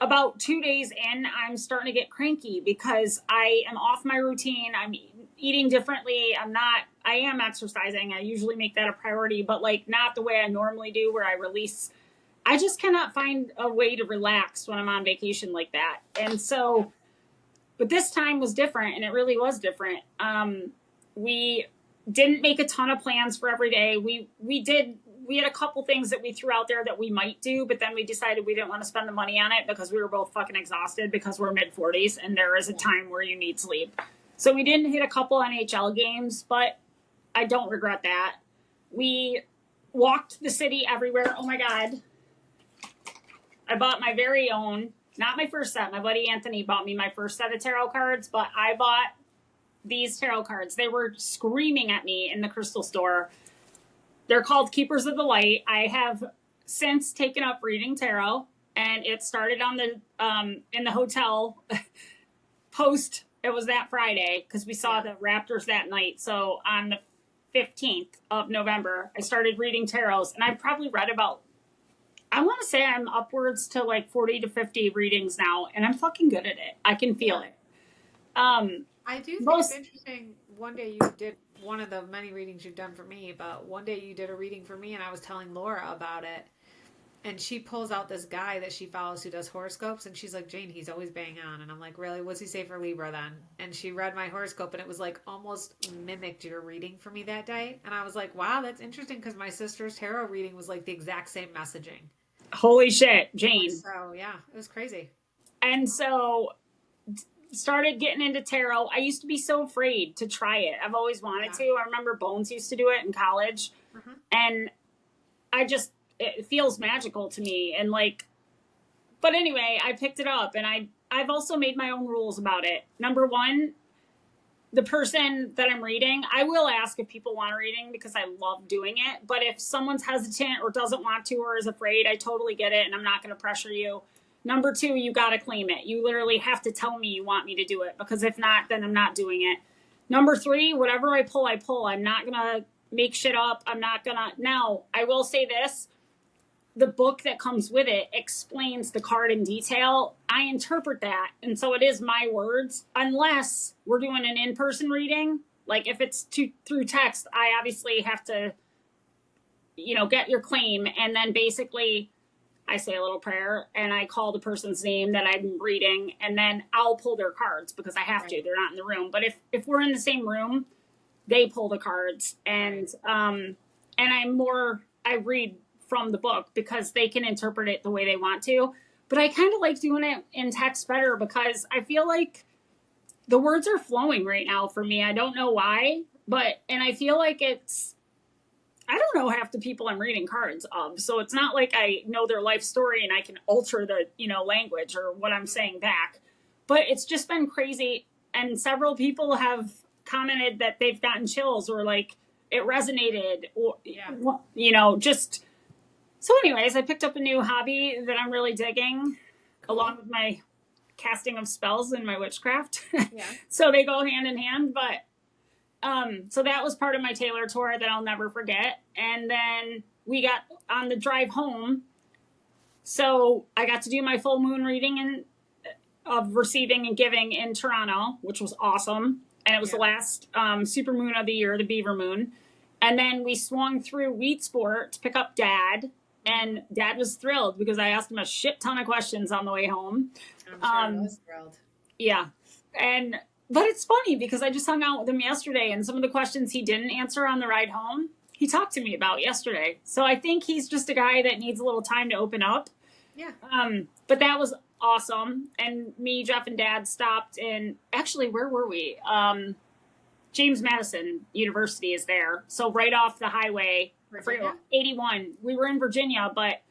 about 2 days in, I'm starting to get cranky because I am off my routine. I'm eating differently. I am exercising. I usually make that a priority, but like not the way I normally do, where I release. I just cannot find a way to relax when I'm on vacation like that. And so, but this time was different, and it really was different. We didn't make a ton of plans for every day. We had a couple things that we threw out there that we might do, but then we decided we didn't want to spend the money on it because we were both fucking exhausted, because we're mid-40s and there is a time where you need sleep. So we didn't hit a couple NHL games, but I don't regret that. We walked the city everywhere. Oh my God. I bought my very own, not my first set. My buddy Anthony bought me my first set of tarot cards, but I bought these tarot cards. They were screaming at me in the crystal store. They're called Keepers of the Light. I have since taken up reading tarot, and it started on the in the hotel post. It was that Friday because we saw the Raptors that night. So on the 15th of November, I started reading tarots, and I've probably read about, I want to say I'm upwards to like 40 to 50 readings now, and I'm fucking good at it. I can feel it. I do think it's interesting. One day you did one of the many readings you've done for me, but one day you did a reading for me, and I was telling Laura about it. And she pulls out this guy that she follows who does horoscopes, and she's like, Jane, he's always bang on. And I'm like, really? What's he say for Libra then? And she read my horoscope, and it was like almost mimicked your reading for me that day. And I was like, wow, that's interesting, because my sister's tarot reading was like the exact same messaging. Holy shit, Jane. So, yeah, it was crazy. And so, started getting into tarot. I used to be so afraid to try it. I've always wanted to. I remember Bones used to do it in college. And it feels magical to me. And like, but anyway, I picked it up and I've also made my own rules about it. Number one, the person that I'm reading, I will ask if people want a reading because I love doing it. But if someone's hesitant or doesn't want to or is afraid, I totally get it and I'm not going to pressure you. Number two, you got to claim it. You literally have to tell me you want me to do it because if not, then I'm not doing it. Number three, whatever I pull, I pull. I'm not going to make shit up. I'm not going to. Now, I will say this. The book that comes with it explains the card in detail. I interpret that. And so it is my words, unless we're doing an in-person reading. Like if it's through text, I obviously have to, get your claim. And then basically I say a little prayer and I call the person's name that I'm reading and then I'll pull their cards because I have to. They're not in the room. But if we're in the same room, they pull the cards. And I read from the book because they can interpret it the way they want to. But I kind of like doing it in text better because I feel like the words are flowing right now for me. I don't know why, and I feel like I don't know half the people I'm reading cards of. So it's not like I know their life story and I can alter the, language or what I'm saying back. But it's just been crazy. And several people have commented that they've gotten chills or like it resonated or, just. So anyways, I picked up a new hobby that I'm really digging along with my casting of spells and my witchcraft. Yeah. So they go hand in hand, but so that was part of my Taylor tour that I'll never forget. And then we got on the drive home. So I got to do my full moon reading of receiving and giving in Toronto, which was awesome. And it was the last super moon of the year, the beaver moon. And then we swung through Wheat Sport to pick up Dad. And Dad was thrilled because I asked him a shit ton of questions on the way home. I'm sure he was thrilled. Yeah. But it's funny because I just hung out with him yesterday and some of the questions he didn't answer on the ride home, he talked to me about yesterday. So I think he's just a guy that needs a little time to open up. Yeah. But that was awesome. And me, Jeff, and Dad stopped in, actually, where were we? James Madison University is there. So right off the highway. Virginia? 81. We were in Virginia, but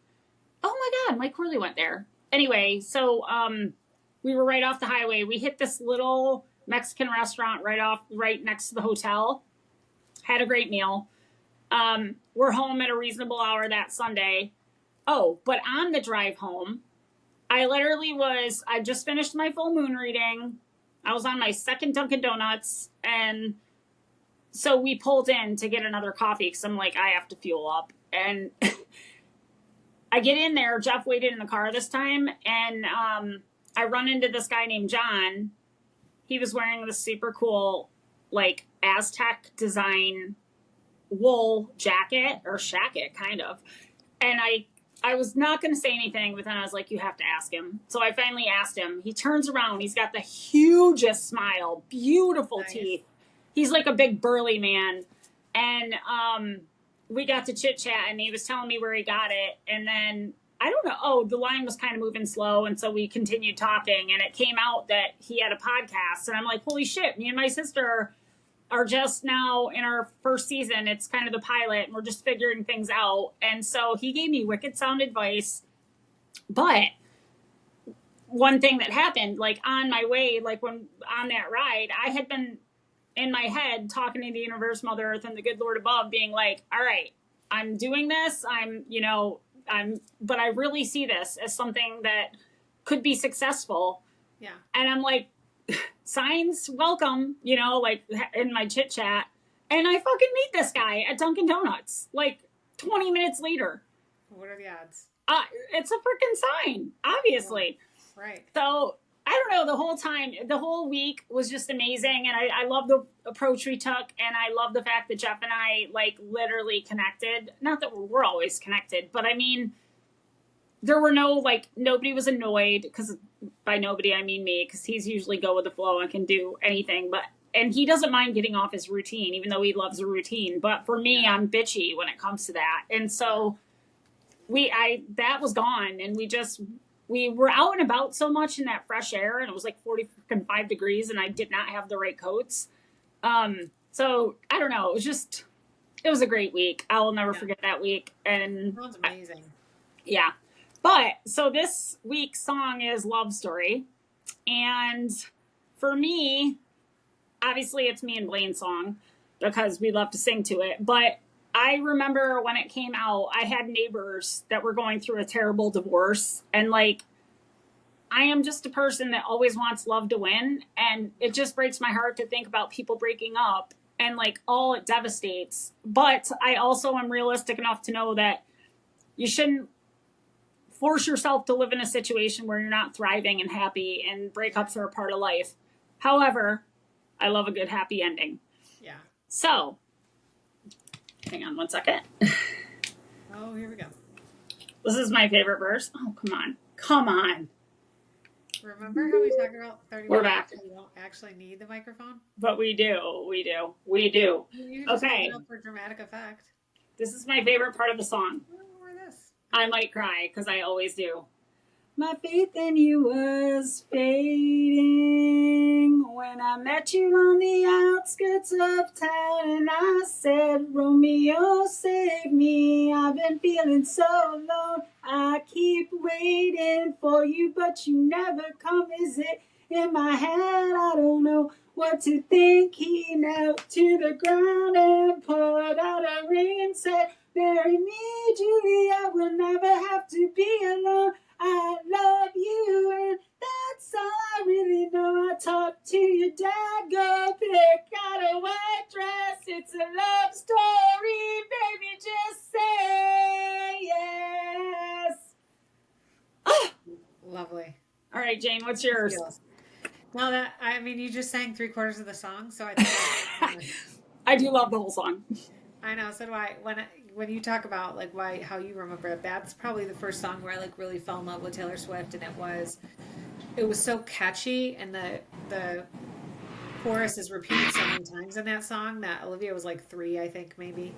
oh my God, Mike Corley went there. Anyway, so we were right off the highway. We hit this little Mexican restaurant right next to the hotel. Had a great meal. We're home at a reasonable hour that Sunday. Oh, but on the drive home, I just finished my full moon reading. I was on my second Dunkin' Donuts and so we pulled in to get another coffee because I'm like, I have to fuel up. And I get in there. Jeff waited in the car this time. And I run into this guy named John. He was wearing this super cool, like, Aztec design wool jacket or shacket, kind of. And I was not going to say anything, but then I was like, you have to ask him. So I finally asked him. He turns around. He's got the hugest smile, beautiful teeth. He's like a big burly man. And we got to chit chat and he was telling me where he got it. And then I don't know. Oh, the line was kind of moving slow. And so we continued talking and it came out that he had a podcast. And I'm like, holy shit, me and my sister are just now in our first season. It's kind of the pilot and we're just figuring things out. And so he gave me wicked sound advice. But one thing that happened, like on my way, like when on that ride, I had been in my head talking to the universe, Mother Earth, and the good Lord above being like, all right, I'm doing this. But I really see this as something that could be successful. Yeah. And I'm like, signs, welcome, like in my chit chat. And I fucking meet this guy at Dunkin' Donuts, like 20 minutes later. What are the odds? It's a freaking sign, obviously. Yeah. Right. So I don't know, the whole week was just amazing. And I love the approach we took. And I love the fact that Jeff and I like literally connected. Not that we're always connected, but I mean, there were nobody was annoyed because by nobody, I mean me, because he's usually go with the flow and can do anything. And he doesn't mind getting off his routine, even though he loves a routine. But for me, I'm bitchy when it comes to that. And so that was gone. And we just we were out and about so much in that fresh air, and it was like 45 degrees, and I did not have the right coats. So I don't know. It was a great week. I will never forget that week. And Sounds amazing. Yeah. But so this week's song is Love Story. And for me, obviously it's me and Blaine's song because we love to sing to it. But I remember when it came out, I had neighbors that were going through a terrible divorce. And like, I am just a person that always wants love to win. And it just breaks my heart to think about people breaking up and like all it devastates. But I also am realistic enough to know that you shouldn't force yourself to live in a situation where you're not thriving and happy, and breakups are a part of life. However, I love a good happy ending. Yeah. So, hang on one second. Oh, here we go. This is my favorite verse. Oh, come on. Come on. Remember how we talked about 30 We're minutes? back. We don't actually need the microphone? But we do. We do. We do. You just Okay. hold it up for dramatic effect. This is my favorite part of the song. Or this. I might cry because I always do. My faith in you was fading when I met you on the outskirts of town, and I said, Romeo, save me. I've been feeling so alone. I keep waiting for you, but you never come visit. In my head, I don't know what to think. He knelt to the ground and poured out a ring and said, marry me, Julia, we'll never have to be alone. I love you, and that's all I really know. I talked to your dad, go pick out a white dress. It's a love story, baby, just say yes. Lovely. All right, Jane, what's yours? Now that, I mean, you just sang 3/4 of the song, so I think I do love the whole song. I know. So do I. When you talk about like how you remember it, that's probably the first song where I like really fell in love with Taylor Swift, and it was so catchy, and the chorus is repeated so many times in that song that Olivia was like 3, I think maybe,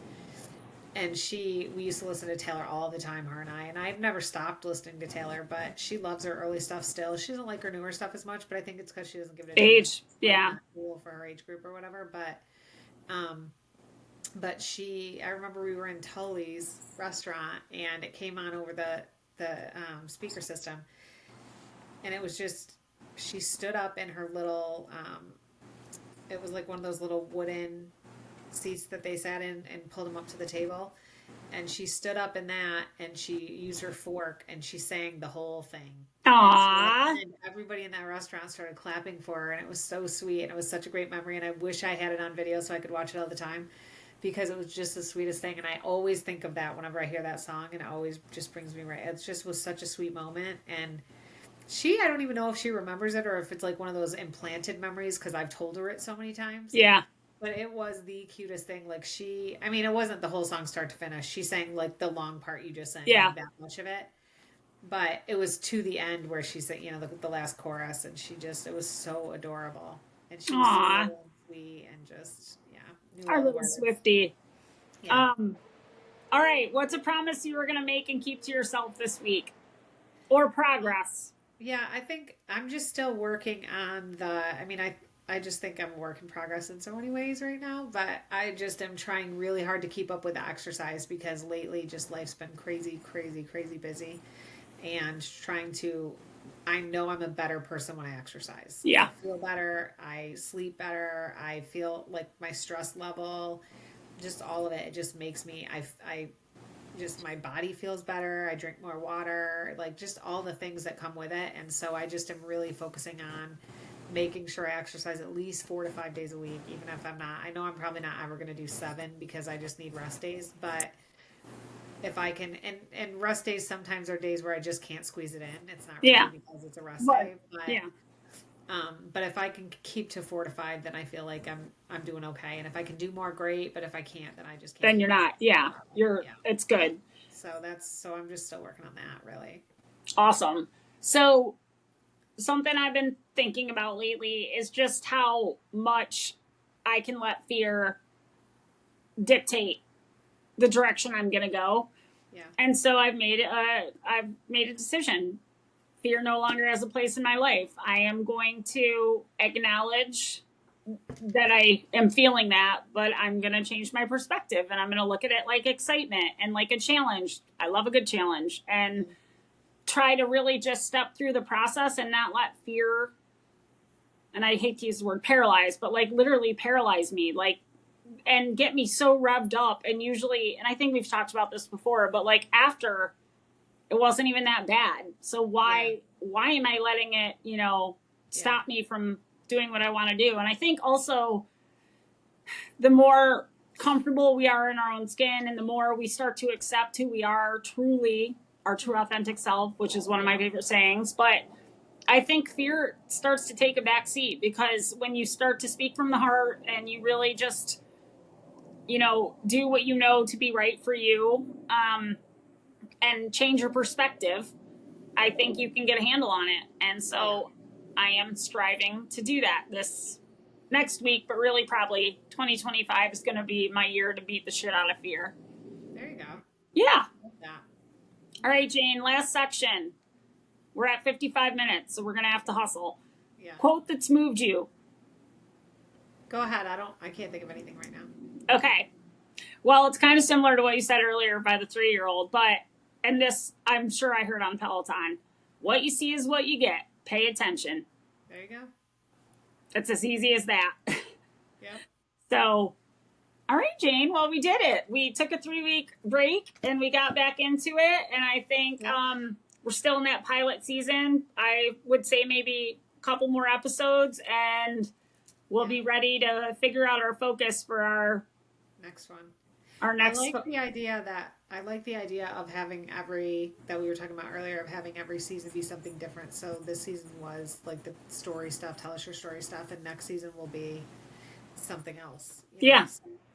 and we used to listen to Taylor all the time, her and I've never stopped listening to Taylor, but she loves her early stuff still. She doesn't like her newer stuff as much, but I think it's because she doesn't give it a age, yeah, cool for her age group or whatever, but I remember we were in Tully's restaurant and it came on over the speaker system, and it was just, she stood up in her little, it was like one of those little wooden seats that they sat in and pulled them up to the table, and she stood up in that and she used her fork and she sang the whole thing. Aww. And everybody in that restaurant started clapping for her, and it was so sweet, and it was such a great memory, and I wish I had it on video so I could watch it all the time, because it was just the sweetest thing, and I always think of that whenever I hear that song, and it always just brings me right. It just was such a sweet moment, and I don't even know if she remembers it or if it's like one of those implanted memories because I've told her it so many times. Yeah. But it was the cutest thing. Like it wasn't the whole song start to finish. She sang like the long part you just sang. Yeah. That much of it. But it was to the end where she said, the last chorus, and it was so adorable. And she was so sweet and just, our little Swiftie. Yeah. All right. What's a promise you were going to make and keep to yourself this week? Or progress? Yeah, I think I'm just still working on I just think I'm a work in progress in so many ways right now, but I just am trying really hard to keep up with the exercise because lately just life's been crazy, crazy, crazy busy, and I know I'm a better person when I exercise. Yeah. I feel better. I sleep better. I feel like my stress level, just all of it just makes me, my body feels better. I drink more water, like just all the things that come with it. And so I just am really focusing on making sure I exercise at least 4 to 5 days a week, even if I know I'm probably not ever going to do 7 because I just need rest days. But if I can, and rest days sometimes are days where I just can't squeeze it in. It's not really because it's a rest day, but if I can keep to 4 to 5, then I feel like I'm doing okay. And if I can do more, great. But if I can't, then I just can't. Then you're not. Yeah. It's good. So I'm just still working on that, really. Awesome. So something I've been thinking about lately is just how much I can let fear dictate the direction I'm going to go. Yeah. And so I've made a decision. fear no longer has a place in my life. I am going to acknowledge that I am feeling that, but I'm going to change my perspective and I'm going to look at it like excitement and like a challenge. I love a good challenge, and try to really just step through the process and not let fear, and I hate to use the word paralyze, but like literally paralyze me, like, and get me so revved up. And usually, and I think we've talked about this before, but like after, it wasn't even that bad. So why am I letting it, stop me from doing what I want to do? And I think also the more comfortable we are in our own skin and the more we start to accept who we are truly, our true authentic self, which is one of my favorite sayings. But I think fear starts to take a back seat, because when you start to speak from the heart and you really just, do what you know to be right for you, and change your perspective, I think you can get a handle on it. And so I am striving to do that this next week, but really probably 2025 is going to be my year to beat the shit out of fear. There you go. Yeah. Love that. All right, Jane, last section. We're at 55 minutes, so we're going to have to hustle. Yeah. Quote that's moved you. Go ahead. I can't think of anything right now. Okay. Well, it's kind of similar to what you said earlier by the 3-year-old, but, and this I'm sure I heard on Peloton. What you see is what you get. Pay attention. There you go. It's as easy as that. Yep. So, all right, Jane. Well, we did it. We took a 3-week break and we got back into it. And I think we're still in that pilot season. I would say maybe a couple more episodes and we'll be ready to figure out our focus for our next one. Our next. I like the idea of having that we were talking about earlier, of having every season be something different. So this season was like the story stuff, tell us your story stuff, and next season will be something else. So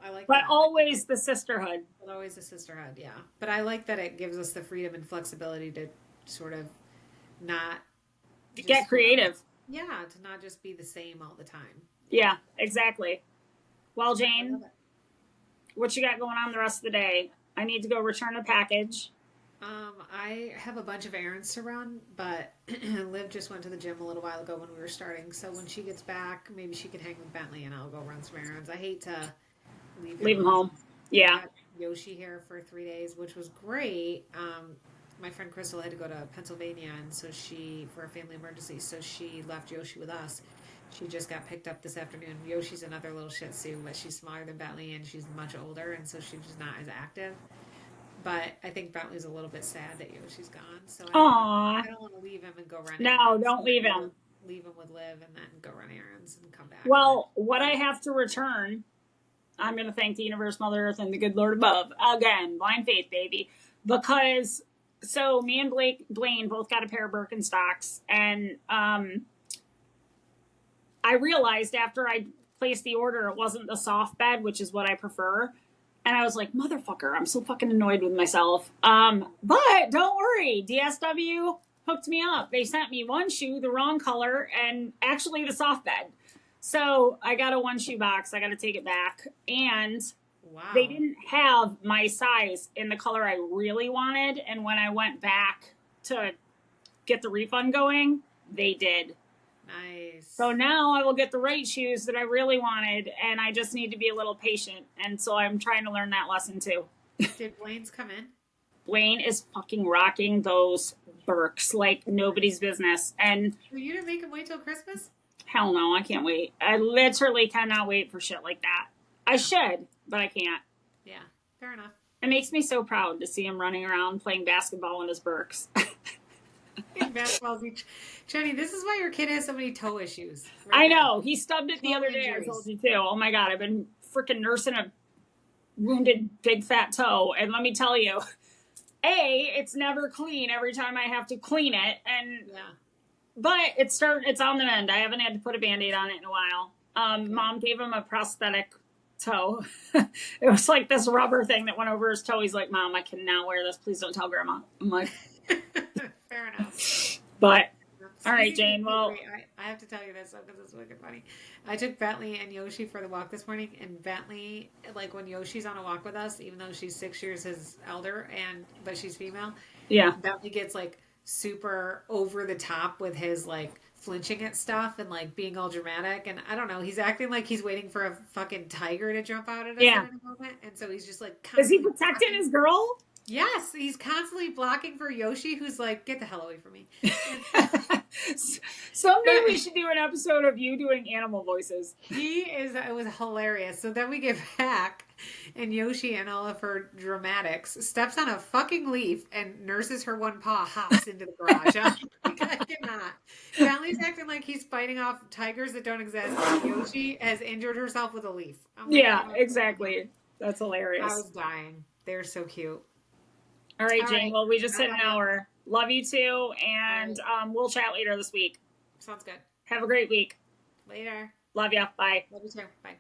I like but that. Always the sisterhood. But always the sisterhood, yeah. But I like that it gives us the freedom and flexibility to sort of not get creative. Yeah, to not just be the same all the time. Yeah, exactly. Well, Jane, what you got going on the rest of the day? I need to go return a package. I have a bunch of errands to run, but Liv just went to the gym a little while ago when we were starting. So when she gets back, maybe she can hang with Bentley and I'll go run some errands. I hate to leave him home. Yeah. Yoshi here for 3 days, which was great. My friend Crystal had to go to Pennsylvania, and so for a family emergency, so she left Yoshi with us. She just got picked up this afternoon. Yoshi's another little Shih Tzu, but she's smaller than Bentley and she's much older, and so she's just not as active. But I think Bentley's a little bit sad that Yoshi's gone. So I don't want to leave him and go run errands. No, don't leave him. Leave him with Liv and then go run errands and come back. Well, what I have to return, I'm going to thank the universe, Mother Earth, and the good Lord above. Again, blind faith, baby. Because, so me and Blaine both got a pair of Birkenstocks, and I realized after I placed the order, it wasn't the soft bed, which is what I prefer. And I was like, motherfucker, I'm so fucking annoyed with myself. But don't worry, DSW hooked me up. They sent me one shoe, the wrong color, and actually the soft bed. So I got a 1-shoe box. I got to take it back. And they didn't have my size in the color I really wanted. And when I went back to get the refund going, they did. Nice. So now I will get the right shoes that I really wanted, and I just need to be a little patient. And so I'm trying to learn that lesson too. Did Blaine's come in? Blaine is fucking rocking those Birks like nobody's business. And you didn't make him wait till Christmas? Hell no, I can't wait. I literally cannot wait for shit like that. I should, but I can't. Yeah, fair enough. It makes me so proud to see him running around playing basketball in his Birks. Basketball's Jenny, this is why your kid has so many toe issues. I know. He stubbed it the other day. I told you too. Oh my God. I've been freaking nursing a wounded big fat toe. And let me tell you, it's never clean every time I have to clean it. And but it's on the mend. I haven't had to put a Band-Aid on it in a while. Mom gave him a prosthetic toe. It was like this rubber thing that went over his toe. He's like, Mom, I cannot wear this. Please don't tell Grandma. I'm like, fair enough. But all right, Jane. Well, I have to tell you this because it's wicked funny. I took Bentley and Yoshi for the walk this morning, and Bentley, like when Yoshi's on a walk with us, even though she's 6 years his elder, but she's female. Yeah. Bentley gets like super over the top with his like flinching at stuff and like being all dramatic. And I don't know, he's acting like he's waiting for a fucking tiger to jump out at us Yeah. at any moment. And so he's just like Is he constantly protecting blocking. his girl? Yes, he's constantly blocking for Yoshi, who's like, get the hell away from me. Someday we should do an episode of you doing animal voices. It was hilarious. So then we get back, and Yoshi and all of her dramatics steps on a fucking leaf and nurses her one paw, hops into the garage. I cannot. Valley's acting like he's fighting off tigers that don't exist. Yoshi has injured herself with a leaf. Yeah, exactly. That's hilarious. I was dying. They're so cute. All right, Jane. Well, we just hit an hour. Love you too, and we'll chat later this week. Sounds good. Have a great week. Later. Love ya. Bye. Love you too. Bye.